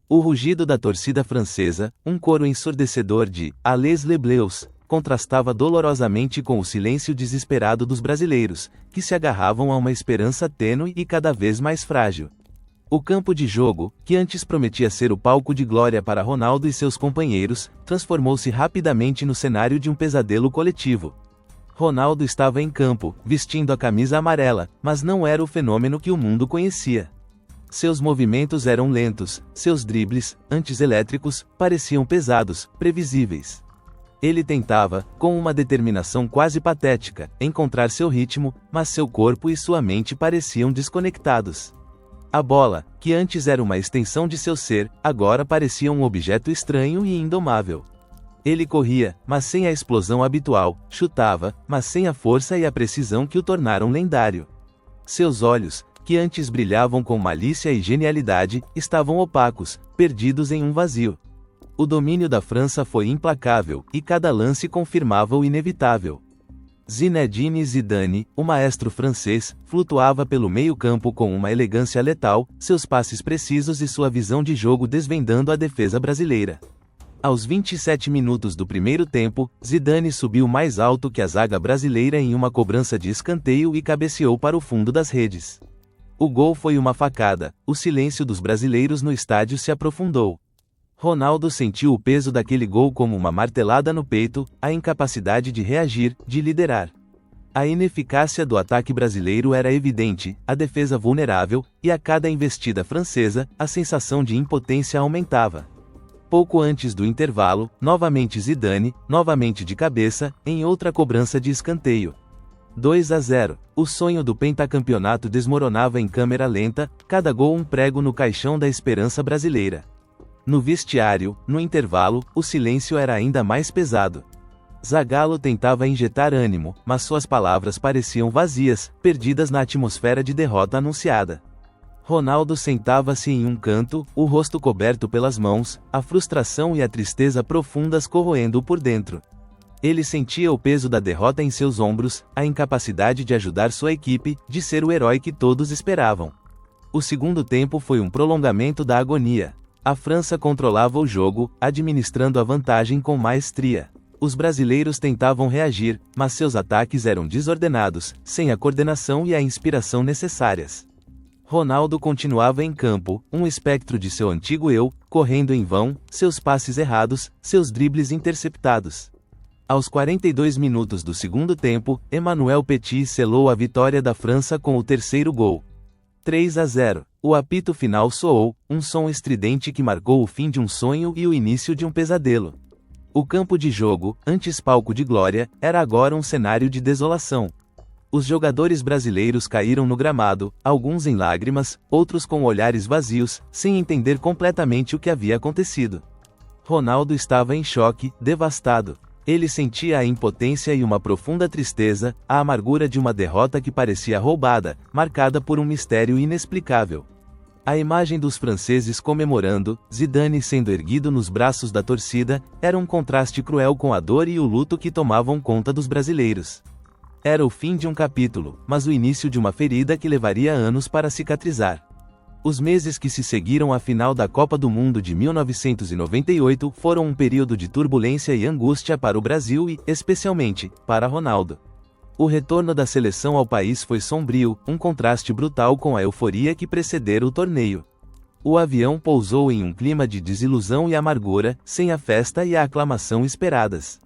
O rugido da torcida francesa, um coro ensurdecedor de "Allez les Bleus", contrastava dolorosamente com o silêncio desesperado dos brasileiros, que se agarravam a uma esperança tênue e cada vez mais frágil. O campo de jogo, que antes prometia ser o palco de glória para Ronaldo e seus companheiros, transformou-se rapidamente no cenário de um pesadelo coletivo. Ronaldo estava em campo, vestindo a camisa amarela, mas não era o fenômeno que o mundo conhecia. Seus movimentos eram lentos, seus dribles, antes elétricos, pareciam pesados, previsíveis. Ele tentava, com uma determinação quase patética, encontrar seu ritmo, mas seu corpo e sua mente pareciam desconectados. A bola, que antes era uma extensão de seu ser, agora parecia um objeto estranho e indomável. Ele corria, mas sem a explosão habitual, chutava, mas sem a força e a precisão que o tornaram lendário. Seus olhos, que antes brilhavam com malícia e genialidade, estavam opacos, perdidos em um vazio. O domínio da França foi implacável, e cada lance confirmava o inevitável. Zinedine Zidane, o maestro francês, flutuava pelo meio-campo com uma elegância letal, seus passes precisos e sua visão de jogo desvendando a defesa brasileira. Aos 27 minutos do primeiro tempo, Zidane subiu mais alto que a zaga brasileira em uma cobrança de escanteio e cabeceou para o fundo das redes. O gol foi uma facada, o silêncio dos brasileiros no estádio se aprofundou. Ronaldo sentiu o peso daquele gol como uma martelada no peito, a incapacidade de reagir, de liderar. A ineficácia do ataque brasileiro era evidente, a defesa vulnerável, e a cada investida francesa, a sensação de impotência aumentava. Pouco antes do intervalo, novamente Zidane, novamente de cabeça, em outra cobrança de escanteio. 2-0. O sonho do pentacampeonato desmoronava em câmera lenta, cada gol um prego no caixão da esperança brasileira. No vestiário, no intervalo, o silêncio era ainda mais pesado. Zagallo tentava injetar ânimo, mas suas palavras pareciam vazias, perdidas na atmosfera de derrota anunciada. Ronaldo sentava-se em um canto, o rosto coberto pelas mãos, a frustração e a tristeza profundas corroendo-o por dentro. Ele sentia o peso da derrota em seus ombros, a incapacidade de ajudar sua equipe, de ser o herói que todos esperavam. O segundo tempo foi um prolongamento da agonia. A França controlava o jogo, administrando a vantagem com maestria. Os brasileiros tentavam reagir, mas seus ataques eram desordenados, sem a coordenação e a inspiração necessárias. Ronaldo continuava em campo, um espectro de seu antigo eu, correndo em vão, seus passes errados, seus dribles interceptados. Aos 42 minutos do segundo tempo, Emmanuel Petit selou a vitória da França com o terceiro gol. 3-0. O apito final soou, um som estridente que marcou o fim de um sonho e o início de um pesadelo. O campo de jogo, antes palco de glória, era agora um cenário de desolação. Os jogadores brasileiros caíram no gramado, alguns em lágrimas, outros com olhares vazios, sem entender completamente o que havia acontecido. Ronaldo estava em choque, devastado. Ele sentia a impotência e uma profunda tristeza, a amargura de uma derrota que parecia roubada, marcada por um mistério inexplicável. A imagem dos franceses comemorando, Zidane sendo erguido nos braços da torcida, era um contraste cruel com a dor e o luto que tomavam conta dos brasileiros. Era o fim de um capítulo, mas o início de uma ferida que levaria anos para cicatrizar. Os meses que se seguiram à final da Copa do Mundo de 1998 foram um período de turbulência e angústia para o Brasil e, especialmente, para Ronaldo. O retorno da seleção ao país foi sombrio, um contraste brutal com a euforia que precedera o torneio. O avião pousou em um clima de desilusão e amargura, sem a festa e a aclamação esperadas.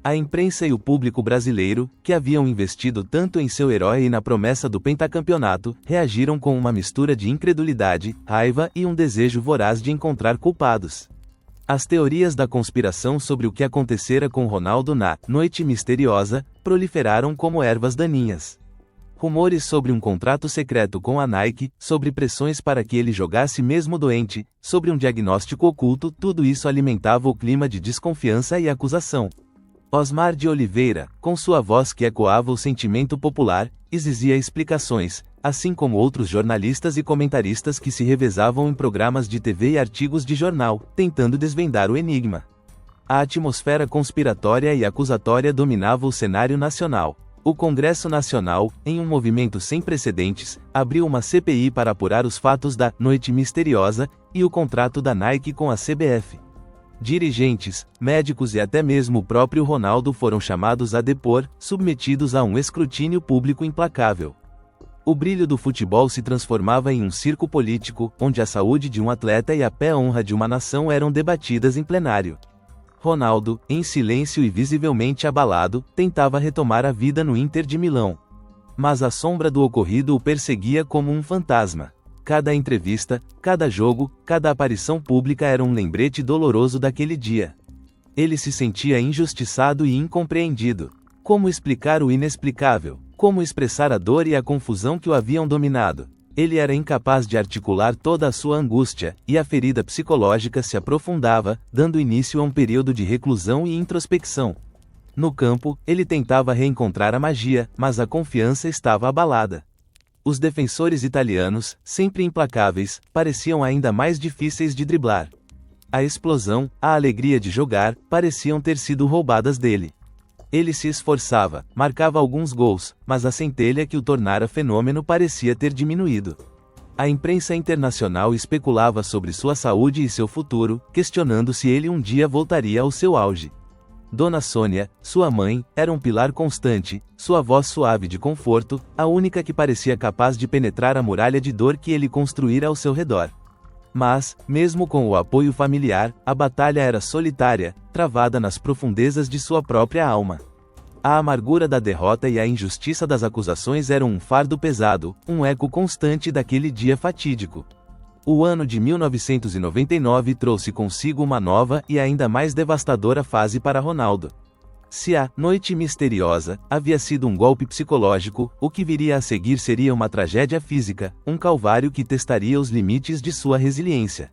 A imprensa e o público brasileiro, que haviam investido tanto em seu herói e na promessa do pentacampeonato, reagiram com uma mistura de incredulidade, raiva e um desejo voraz de encontrar culpados. As teorias da conspiração sobre o que acontecera com Ronaldo na noite misteriosa proliferaram como ervas daninhas. Rumores sobre um contrato secreto com a Nike, sobre pressões para que ele jogasse mesmo doente, sobre um diagnóstico oculto, tudo isso alimentava o clima de desconfiança e acusação. Osmar de Oliveira, com sua voz que ecoava o sentimento popular, exigia explicações, assim como outros jornalistas e comentaristas que se revezavam em programas de TV e artigos de jornal, tentando desvendar o enigma. A atmosfera conspiratória e acusatória dominava o cenário nacional. O Congresso Nacional, em um movimento sem precedentes, abriu uma CPI para apurar os fatos da Noite Misteriosa e o contrato da Nike com a CBF. Dirigentes, médicos e até mesmo o próprio Ronaldo foram chamados a depor, submetidos a um escrutínio público implacável. O brilho do futebol se transformava em um circo político, onde a saúde de um atleta e a honra de uma nação eram debatidas em plenário. Ronaldo, em silêncio e visivelmente abalado, tentava retomar a vida no Inter de Milão. Mas a sombra do ocorrido o perseguia como um fantasma. Cada entrevista, cada jogo, cada aparição pública era um lembrete doloroso daquele dia. Ele se sentia injustiçado e incompreendido. Como explicar o inexplicável? Como expressar a dor e a confusão que o haviam dominado? Ele era incapaz de articular toda a sua angústia, e a ferida psicológica se aprofundava, dando início a um período de reclusão e introspecção. No campo, ele tentava reencontrar a magia, mas a confiança estava abalada. Os defensores italianos, sempre implacáveis, pareciam ainda mais difíceis de driblar. A explosão, a alegria de jogar, pareciam ter sido roubadas dele. Ele se esforçava, marcava alguns gols, mas a centelha que o tornara fenômeno parecia ter diminuído. A imprensa internacional especulava sobre sua saúde e seu futuro, questionando se ele um dia voltaria ao seu auge. Dona Sônia, sua mãe, era um pilar constante, sua voz suave de conforto, a única que parecia capaz de penetrar a muralha de dor que ele construíra ao seu redor. Mas, mesmo com o apoio familiar, a batalha era solitária, travada nas profundezas de sua própria alma. A amargura da derrota e a injustiça das acusações eram um fardo pesado, um eco constante daquele dia fatídico. O ano de 1999 trouxe consigo uma nova e ainda mais devastadora fase para Ronaldo. Se a Noite Misteriosa havia sido um golpe psicológico, o que viria a seguir seria uma tragédia física, um calvário que testaria os limites de sua resiliência.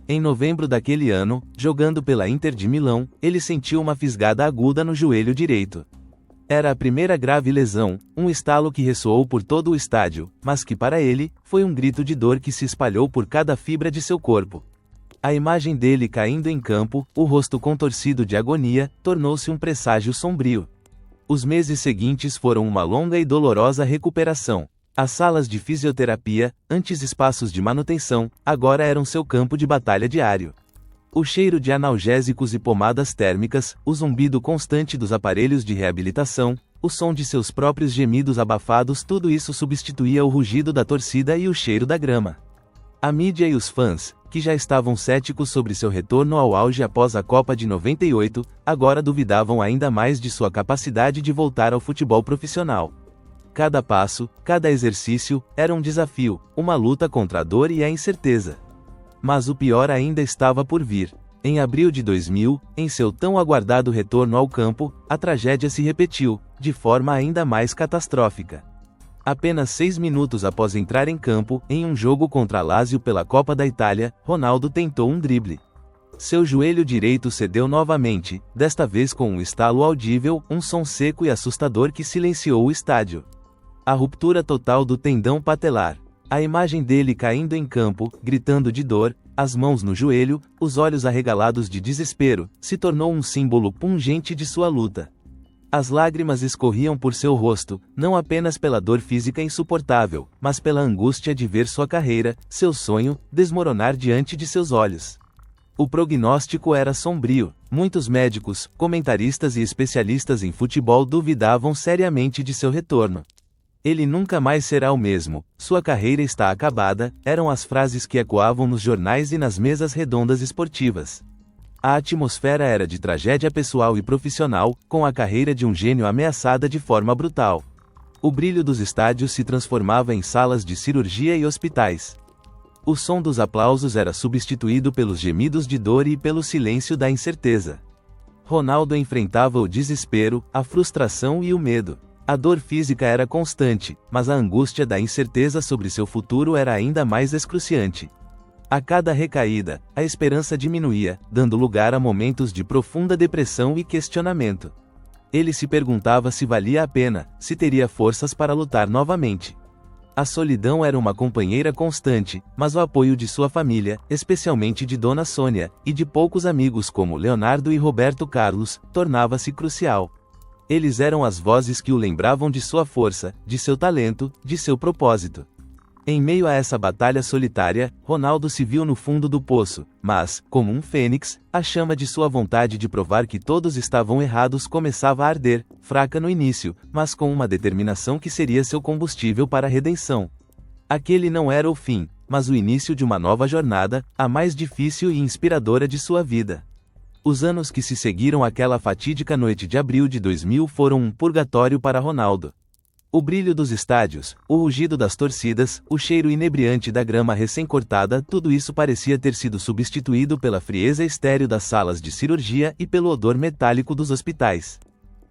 Em novembro daquele ano, jogando pela Inter de Milão, ele sentiu uma fisgada aguda no joelho direito. Era a primeira grave lesão, um estalo que ressoou por todo o estádio, mas que para ele, foi um grito de dor que se espalhou por cada fibra de seu corpo. A imagem dele caindo em campo, o rosto contorcido de agonia, tornou-se um presságio sombrio. Os meses seguintes foram uma longa e dolorosa recuperação. As salas de fisioterapia, antes espaços de manutenção, agora eram seu campo de batalha diário. O cheiro de analgésicos e pomadas térmicas, o zumbido constante dos aparelhos de reabilitação, o som de seus próprios gemidos abafados, tudo isso substituía o rugido da torcida e o cheiro da grama. A mídia e os fãs, que já estavam céticos sobre seu retorno ao auge após a Copa de 98, agora duvidavam ainda mais de sua capacidade de voltar ao futebol profissional. Cada passo, cada exercício, era um desafio, uma luta contra a dor e a incerteza. Mas o pior ainda estava por vir. Em abril de 2000, em seu tão aguardado retorno ao campo, a tragédia se repetiu, de forma ainda mais catastrófica. Apenas 6 minutos após entrar em campo, em um jogo contra a Lazio pela Copa da Itália, Ronaldo tentou um drible. Seu joelho direito cedeu novamente, desta vez com um estalo audível, um som seco e assustador que silenciou o estádio. A ruptura total do tendão patelar. A imagem dele caindo em campo, gritando de dor, as mãos no joelho, os olhos arregalados de desespero, se tornou um símbolo pungente de sua luta. As lágrimas escorriam por seu rosto, não apenas pela dor física insuportável, mas pela angústia de ver sua carreira, seu sonho, desmoronar diante de seus olhos. O prognóstico era sombrio. Muitos médicos, comentaristas e especialistas em futebol duvidavam seriamente de seu retorno. Ele nunca mais será o mesmo, sua carreira está acabada, eram as frases que ecoavam nos jornais e nas mesas redondas esportivas. A atmosfera era de tragédia pessoal e profissional, com a carreira de um gênio ameaçada de forma brutal. O brilho dos estádios se transformava em salas de cirurgia e hospitais. O som dos aplausos era substituído pelos gemidos de dor e pelo silêncio da incerteza. Ronaldo enfrentava o desespero, a frustração e o medo. A dor física era constante, mas a angústia da incerteza sobre seu futuro era ainda mais excruciante. A cada recaída, a esperança diminuía, dando lugar a momentos de profunda depressão e questionamento. Ele se perguntava se valia a pena, se teria forças para lutar novamente. A solidão era uma companheira constante, mas o apoio de sua família, especialmente de Dona Sônia, e de poucos amigos como Leonardo e Roberto Carlos, tornava-se crucial. Eles eram as vozes que o lembravam de sua força, de seu talento, de seu propósito. Em meio a essa batalha solitária, Ronaldo se viu no fundo do poço, mas, como um fênix, a chama de sua vontade de provar que todos estavam errados começava a arder, fraca no início, mas com uma determinação que seria seu combustível para a redenção. Aquele não era o fim, mas o início de uma nova jornada, a mais difícil e inspiradora de sua vida. Os anos que se seguiram àquela fatídica noite de abril de 2000 foram um purgatório para Ronaldo. O brilho dos estádios, o rugido das torcidas, o cheiro inebriante da grama recém-cortada, tudo isso parecia ter sido substituído pela frieza estéril das salas de cirurgia e pelo odor metálico dos hospitais.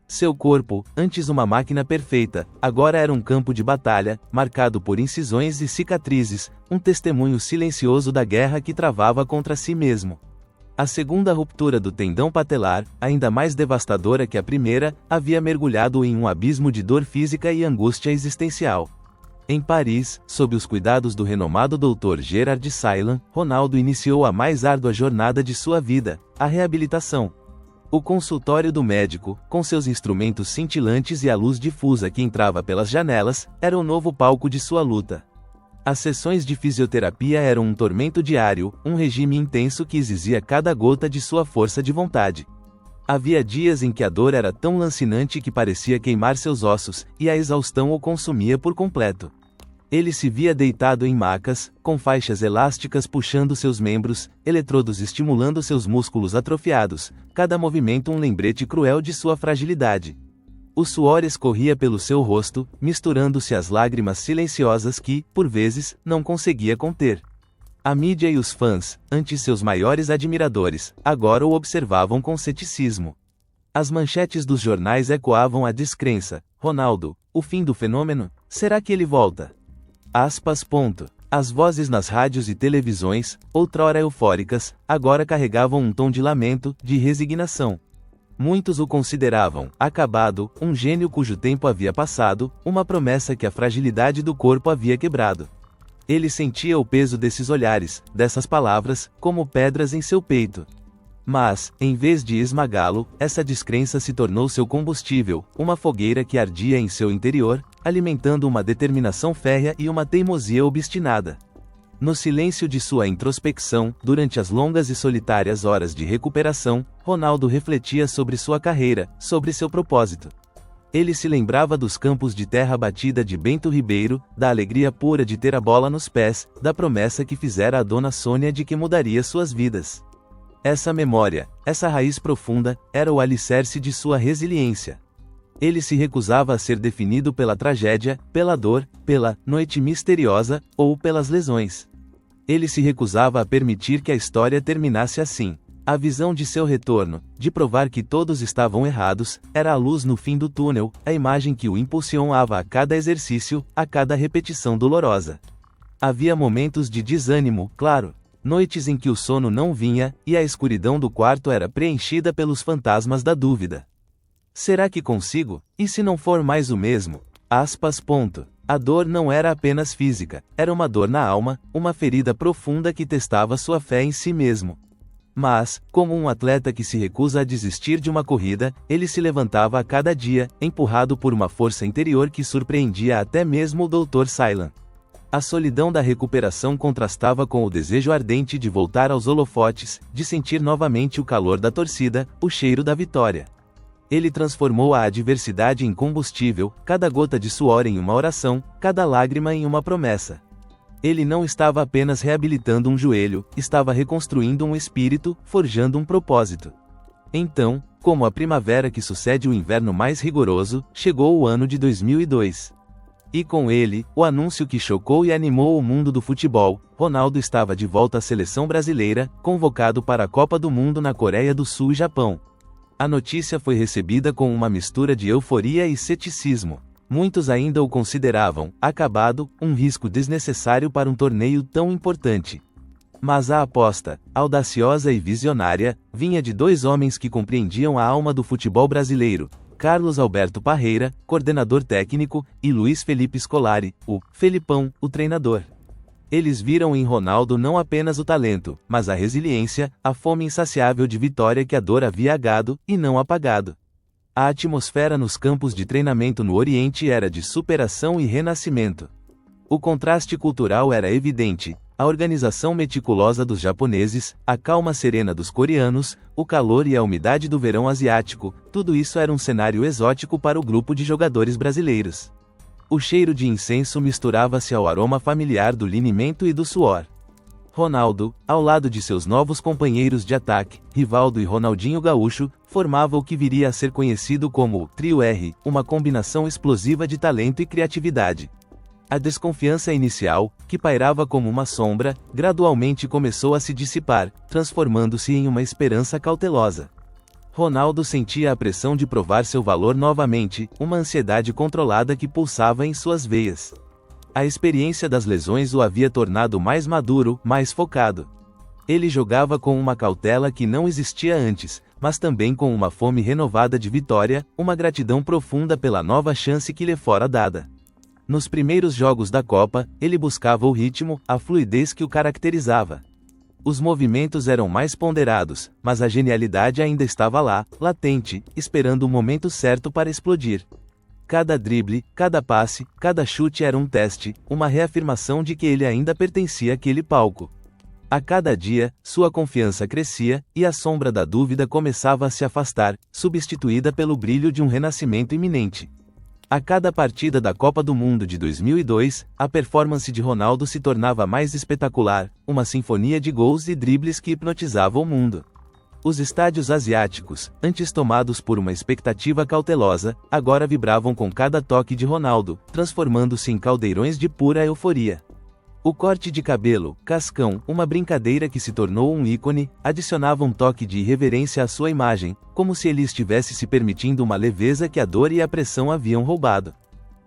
Seu corpo, antes uma máquina perfeita, agora era um campo de batalha, marcado por incisões e cicatrizes, um testemunho silencioso da guerra que travava contra si mesmo. A segunda ruptura do tendão patelar, ainda mais devastadora que a primeira, havia mergulhado em um abismo de dor física e angústia existencial. Em Paris, sob os cuidados do renomado Dr. Gerard Sailan, Ronaldo iniciou a mais árdua jornada de sua vida, a reabilitação. O consultório do médico, com seus instrumentos cintilantes e a luz difusa que entrava pelas janelas, era o novo palco de sua luta. As sessões de fisioterapia eram um tormento diário, um regime intenso que exigia cada gota de sua força de vontade. Havia dias em que a dor era tão lancinante que parecia queimar seus ossos, e a exaustão o consumia por completo. Ele se via deitado em macas, com faixas elásticas puxando seus membros, eletrodos estimulando seus músculos atrofiados, cada movimento um lembrete cruel de sua fragilidade. O suor escorria pelo seu rosto, misturando-se às lágrimas silenciosas que, por vezes, não conseguia conter. A mídia e os fãs, antes seus maiores admiradores, agora o observavam com ceticismo. As manchetes dos jornais ecoavam a descrença: Ronaldo, o fim do fenômeno? Será que ele volta? Aspas. As vozes nas rádios e televisões, outrora eufóricas, agora carregavam um tom de lamento, de resignação. Muitos o consideravam acabado, um gênio cujo tempo havia passado, uma promessa que a fragilidade do corpo havia quebrado. Ele sentia o peso desses olhares, dessas palavras, como pedras em seu peito. Mas, em vez de esmagá-lo, essa descrença se tornou seu combustível, uma fogueira que ardia em seu interior, alimentando uma determinação férrea e uma teimosia obstinada. No silêncio de sua introspecção, durante as longas e solitárias horas de recuperação, Ronaldo refletia sobre sua carreira, sobre seu propósito. Ele se lembrava dos campos de terra batida de Bento Ribeiro, da alegria pura de ter a bola nos pés, da promessa que fizera a Dona Sônia de que mudaria suas vidas. Essa memória, essa raiz profunda, era o alicerce de sua resiliência. Ele se recusava a ser definido pela tragédia, pela dor, pela noite misteriosa, ou pelas lesões. Ele se recusava a permitir que a história terminasse assim. A visão de seu retorno, de provar que todos estavam errados, era a luz no fim do túnel, a imagem que o impulsionava a cada exercício, a cada repetição dolorosa. Havia momentos de desânimo, claro. Noites em que o sono não vinha, e a escuridão do quarto era preenchida pelos fantasmas da dúvida. Será que consigo? E se não for mais o mesmo? Aspas. A dor não era apenas física, era uma dor na alma, uma ferida profunda que testava sua fé em si mesmo. Mas, como um atleta que se recusa a desistir de uma corrida, ele se levantava a cada dia, empurrado por uma força interior que surpreendia até mesmo o Dr. Sailan. A solidão da recuperação contrastava com o desejo ardente de voltar aos holofotes, de sentir novamente o calor da torcida, o cheiro da vitória. Ele transformou a adversidade em combustível, cada gota de suor em uma oração, cada lágrima em uma promessa. Ele não estava apenas reabilitando um joelho, estava reconstruindo um espírito, forjando um propósito. Então, como a primavera que sucede o inverno mais rigoroso, chegou o ano de 2002. E com ele, o anúncio que chocou e animou o mundo do futebol: Ronaldo estava de volta à seleção brasileira, convocado para a Copa do Mundo na Coreia do Sul e Japão. A notícia foi recebida com uma mistura de euforia e ceticismo. Muitos ainda o consideravam acabado, um risco desnecessário para um torneio tão importante. Mas a aposta, audaciosa e visionária, vinha de dois homens que compreendiam a alma do futebol brasileiro: Carlos Alberto Parreira, coordenador técnico, e Luiz Felipe Scolari, o Felipão, o treinador. Eles viram em Ronaldo não apenas o talento, mas a resiliência, a fome insaciável de vitória que a dor havia agado, e não apagado. A atmosfera nos campos de treinamento no Oriente era de superação e renascimento. O contraste cultural era evidente, a organização meticulosa dos japoneses, a calma serena dos coreanos, o calor e a umidade do verão asiático, tudo isso era um cenário exótico para o grupo de jogadores brasileiros. O cheiro de incenso misturava-se ao aroma familiar do linimento e do suor. Ronaldo, ao lado de seus novos companheiros de ataque, Rivaldo e Ronaldinho Gaúcho, formava o que viria a ser conhecido como Trio R, uma combinação explosiva de talento e criatividade. A desconfiança inicial, que pairava como uma sombra, gradualmente começou a se dissipar, transformando-se em uma esperança cautelosa. Ronaldo sentia a pressão de provar seu valor novamente, uma ansiedade controlada que pulsava em suas veias. A experiência das lesões o havia tornado mais maduro, mais focado. Ele jogava com uma cautela que não existia antes, mas também com uma fome renovada de vitória, uma gratidão profunda pela nova chance que lhe fora dada. Nos primeiros jogos da Copa, ele buscava o ritmo, a fluidez que o caracterizava. Os movimentos eram mais ponderados, mas a genialidade ainda estava lá, latente, esperando o momento certo para explodir. Cada drible, cada passe, cada chute era um teste, uma reafirmação de que ele ainda pertencia àquele palco. A cada dia, sua confiança crescia, e a sombra da dúvida começava a se afastar, substituída pelo brilho de um renascimento iminente. A cada partida da Copa do Mundo de 2002, a performance de Ronaldo se tornava mais espetacular, uma sinfonia de gols e dribles que hipnotizava o mundo. Os estádios asiáticos, antes tomados por uma expectativa cautelosa, agora vibravam com cada toque de Ronaldo, transformando-se em caldeirões de pura euforia. O corte de cabelo, cascão, uma brincadeira que se tornou um ícone, adicionava um toque de irreverência à sua imagem, como se ele estivesse se permitindo uma leveza que a dor e a pressão haviam roubado.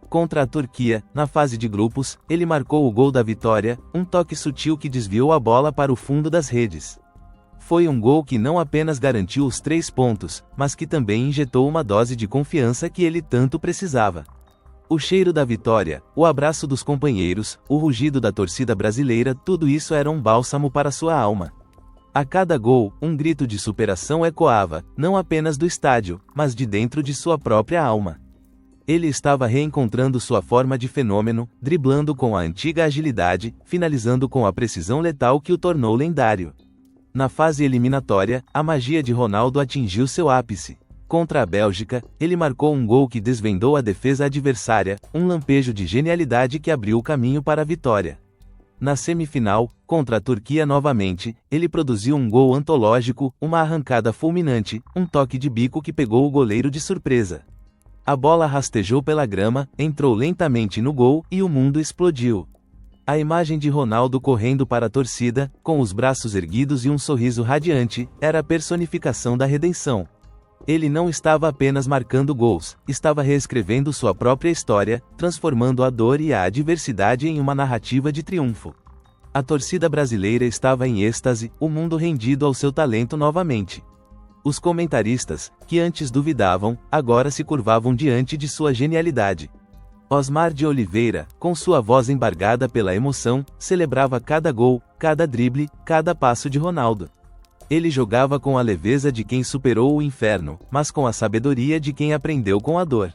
Contra a Turquia, na fase de grupos, ele marcou o gol da vitória, um toque sutil que desviou a bola para o fundo das redes. Foi um gol que não apenas garantiu os 3 pontos, mas que também injetou uma dose de confiança que ele tanto precisava. O cheiro da vitória, o abraço dos companheiros, o rugido da torcida brasileira, tudo isso era um bálsamo para sua alma. A cada gol, um grito de superação ecoava, não apenas do estádio, mas de dentro de sua própria alma. Ele estava reencontrando sua forma de fenômeno, driblando com a antiga agilidade, finalizando com a precisão letal que o tornou lendário. Na fase eliminatória, a magia de Ronaldo atingiu seu ápice. Contra a Bélgica, ele marcou um gol que desvendou a defesa adversária, um lampejo de genialidade que abriu o caminho para a vitória. Na semifinal, contra a Turquia novamente, ele produziu um gol antológico, uma arrancada fulminante, um toque de bico que pegou o goleiro de surpresa. A bola rastejou pela grama, entrou lentamente no gol, e o mundo explodiu. A imagem de Ronaldo correndo para a torcida, com os braços erguidos e um sorriso radiante, era a personificação da redenção. Ele não estava apenas marcando gols, estava reescrevendo sua própria história, transformando a dor e a adversidade em uma narrativa de triunfo. A torcida brasileira estava em êxtase, o mundo rendido ao seu talento novamente. Os comentaristas, que antes duvidavam, agora se curvavam diante de sua genialidade. Osmar de Oliveira, com sua voz embargada pela emoção, celebrava cada gol, cada drible, cada passo de Ronaldo. Ele jogava com a leveza de quem superou o inferno, mas com a sabedoria de quem aprendeu com a dor.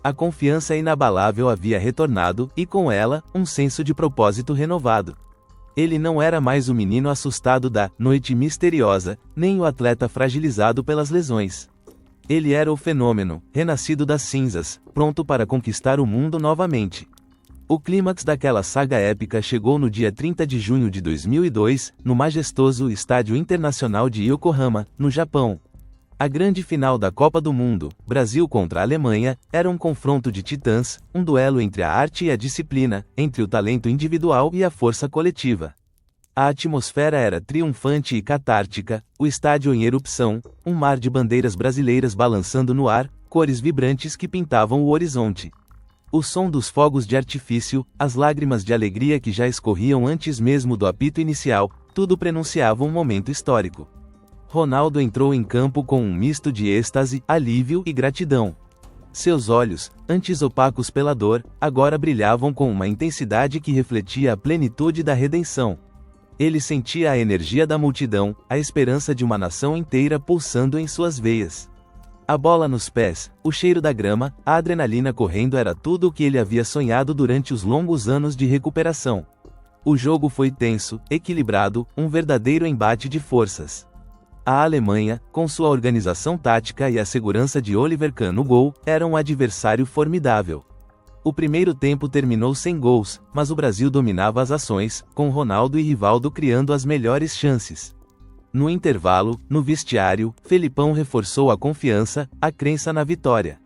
A confiança inabalável havia retornado, e com ela, um senso de propósito renovado. Ele não era mais o menino assustado da noite misteriosa, nem o atleta fragilizado pelas lesões. Ele era o fenômeno, renascido das cinzas, pronto para conquistar o mundo novamente. O clímax daquela saga épica chegou no dia 30 de junho de 2002, no majestoso Estádio Internacional de Yokohama, no Japão. A grande final da Copa do Mundo, Brasil contra a Alemanha, era um confronto de titãs, um duelo entre a arte e a disciplina, entre o talento individual e a força coletiva. A atmosfera era triunfante e catártica, o estádio em erupção, um mar de bandeiras brasileiras balançando no ar, cores vibrantes que pintavam o horizonte. O som dos fogos de artifício, as lágrimas de alegria que já escorriam antes mesmo do apito inicial, tudo prenunciava um momento histórico. Ronaldo entrou em campo com um misto de êxtase, alívio e gratidão. Seus olhos, antes opacos pela dor, agora brilhavam com uma intensidade que refletia a plenitude da redenção. Ele sentia a energia da multidão, a esperança de uma nação inteira pulsando em suas veias. A bola nos pés, o cheiro da grama, a adrenalina correndo era tudo o que ele havia sonhado durante os longos anos de recuperação. O jogo foi tenso, equilibrado, um verdadeiro embate de forças. A Alemanha, com sua organização tática e a segurança de Oliver Kahn no gol, era um adversário formidável. O primeiro tempo terminou sem gols, mas o Brasil dominava as ações, com Ronaldo e Rivaldo criando as melhores chances. No intervalo, no vestiário, Felipão reforçou a confiança, a crença na vitória.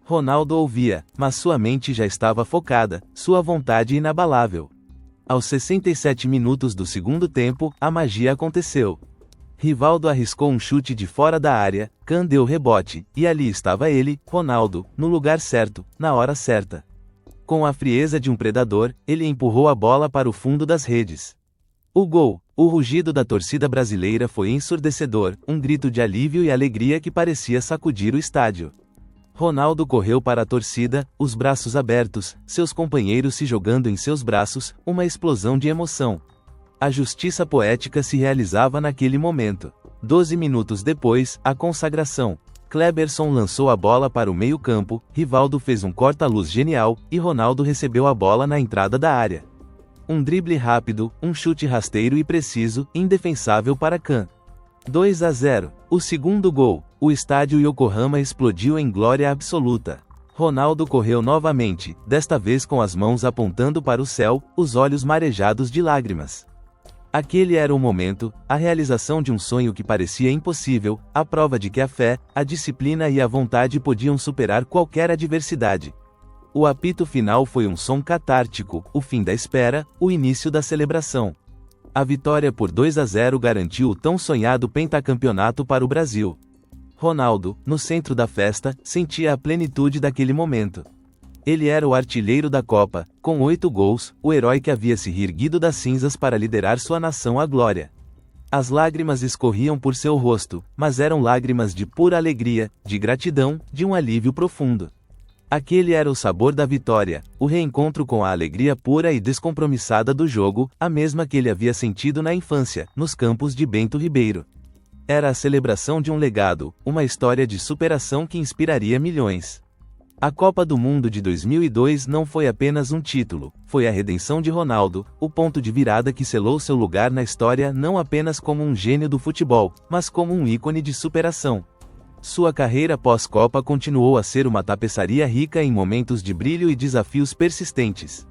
Ronaldo ouvia, mas sua mente já estava focada, sua vontade inabalável. Aos 67 minutos do segundo tempo, a magia aconteceu. Rivaldo arriscou um chute de fora da área, Kahn deu rebote, e ali estava ele, Ronaldo, no lugar certo, na hora certa. Com a frieza de um predador, ele empurrou a bola para o fundo das redes. O gol, o rugido da torcida brasileira foi ensurdecedor, um grito de alívio e alegria que parecia sacudir o estádio. Ronaldo correu para a torcida, os braços abertos, seus companheiros se jogando em seus braços, uma explosão de emoção. A justiça poética se realizava naquele momento. 12 minutos depois, a consagração. Kleberson lançou a bola para o meio-campo, Rivaldo fez um corta-luz genial, e Ronaldo recebeu a bola na entrada da área. Um drible rápido, um chute rasteiro e preciso, indefensável para Kahn. 2-0. O segundo gol. O estádio Yokohama explodiu em glória absoluta. Ronaldo correu novamente, desta vez com as mãos apontando para o céu, os olhos marejados de lágrimas. Aquele era o momento, a realização de um sonho que parecia impossível, a prova de que a fé, a disciplina e a vontade podiam superar qualquer adversidade. O apito final foi um som catártico, o fim da espera, o início da celebração. A vitória por 2-0 garantiu o tão sonhado pentacampeonato para o Brasil. Ronaldo, no centro da festa, sentia a plenitude daquele momento. Ele era o artilheiro da Copa, com 8 gols, o herói que havia se reerguido das cinzas para liderar sua nação à glória. As lágrimas escorriam por seu rosto, mas eram lágrimas de pura alegria, de gratidão, de um alívio profundo. Aquele era o sabor da vitória, o reencontro com a alegria pura e descompromissada do jogo, a mesma que ele havia sentido na infância, nos campos de Bento Ribeiro. Era a celebração de um legado, uma história de superação que inspiraria milhões. A Copa do Mundo de 2002 não foi apenas um título, foi a redenção de Ronaldo, o ponto de virada que selou seu lugar na história não apenas como um gênio do futebol, mas como um ícone de superação. Sua carreira pós-Copa continuou a ser uma tapeçaria rica em momentos de brilho e desafios persistentes.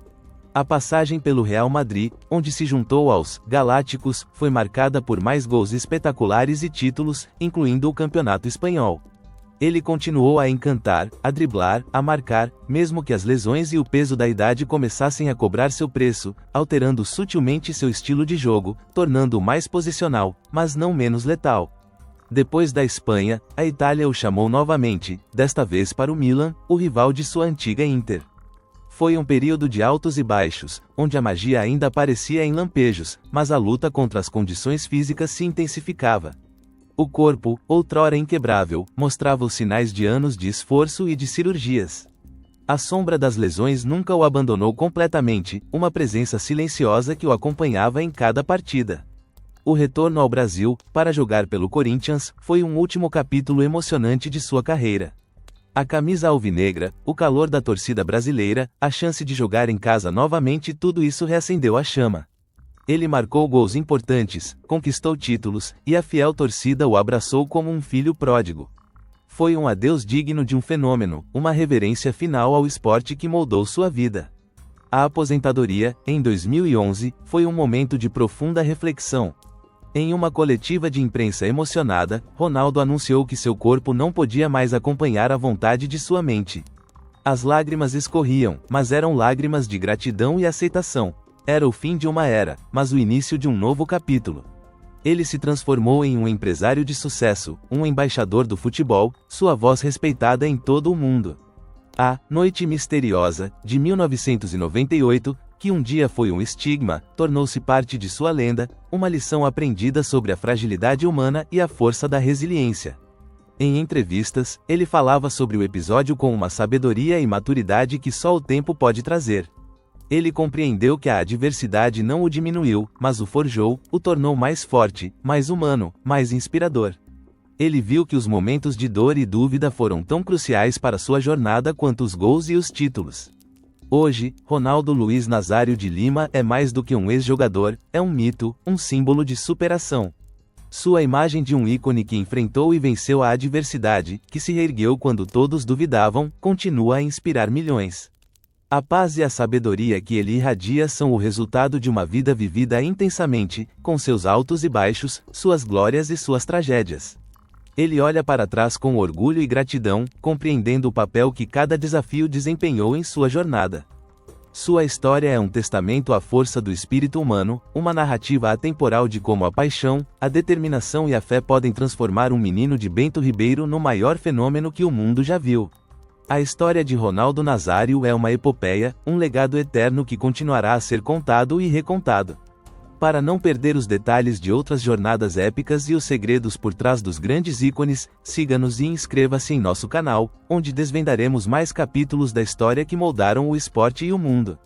A passagem pelo Real Madrid, onde se juntou aos Galácticos, foi marcada por mais gols espetaculares e títulos, incluindo o Campeonato Espanhol. Ele continuou a encantar, a driblar, a marcar, mesmo que as lesões e o peso da idade começassem a cobrar seu preço, alterando sutilmente seu estilo de jogo, tornando-o mais posicional, mas não menos letal. Depois da Espanha, a Itália o chamou novamente, desta vez para o Milan, o rival de sua antiga Inter. Foi um período de altos e baixos, onde a magia ainda aparecia em lampejos, mas a luta contra as condições físicas se intensificava. O corpo, outrora inquebrável, mostrava os sinais de anos de esforço e de cirurgias. A sombra das lesões nunca o abandonou completamente, uma presença silenciosa que o acompanhava em cada partida. O retorno ao Brasil, para jogar pelo Corinthians, foi um último capítulo emocionante de sua carreira. A camisa alvinegra, o calor da torcida brasileira, a chance de jogar em casa novamente, tudo isso reacendeu a chama. Ele marcou gols importantes, conquistou títulos, e a fiel torcida o abraçou como um filho pródigo. Foi um adeus digno de um fenômeno, uma reverência final ao esporte que moldou sua vida. A aposentadoria, em 2011, foi um momento de profunda reflexão. Em uma coletiva de imprensa emocionada, Ronaldo anunciou que seu corpo não podia mais acompanhar a vontade de sua mente. As lágrimas escorriam, mas eram lágrimas de gratidão e aceitação. Era o fim de uma era, mas o início de um novo capítulo. Ele se transformou em um empresário de sucesso, um embaixador do futebol, sua voz respeitada em todo o mundo. A Noite Misteriosa, de 1998, que um dia foi um estigma, tornou-se parte de sua lenda, uma lição aprendida sobre a fragilidade humana e a força da resiliência. Em entrevistas, ele falava sobre o episódio com uma sabedoria e maturidade que só o tempo pode trazer. Ele compreendeu que a adversidade não o diminuiu, mas o forjou, o tornou mais forte, mais humano, mais inspirador. Ele viu que os momentos de dor e dúvida foram tão cruciais para sua jornada quanto os gols e os títulos. Hoje, Ronaldo Luiz Nazário de Lima é mais do que um ex-jogador, é um mito, um símbolo de superação. Sua imagem de um ícone que enfrentou e venceu a adversidade, que se reergueu quando todos duvidavam, continua a inspirar milhões. A paz e a sabedoria que ele irradia são o resultado de uma vida vivida intensamente, com seus altos e baixos, suas glórias e suas tragédias. Ele olha para trás com orgulho e gratidão, compreendendo o papel que cada desafio desempenhou em sua jornada. Sua história é um testamento à força do espírito humano, uma narrativa atemporal de como a paixão, a determinação e a fé podem transformar um menino de Bento Ribeiro no maior fenômeno que o mundo já viu. A história de Ronaldo Nazário é uma epopeia, um legado eterno que continuará a ser contado e recontado. Para não perder os detalhes de outras jornadas épicas e os segredos por trás dos grandes ícones, siga-nos e inscreva-se em nosso canal, onde desvendaremos mais capítulos da história que moldaram o esporte e o mundo.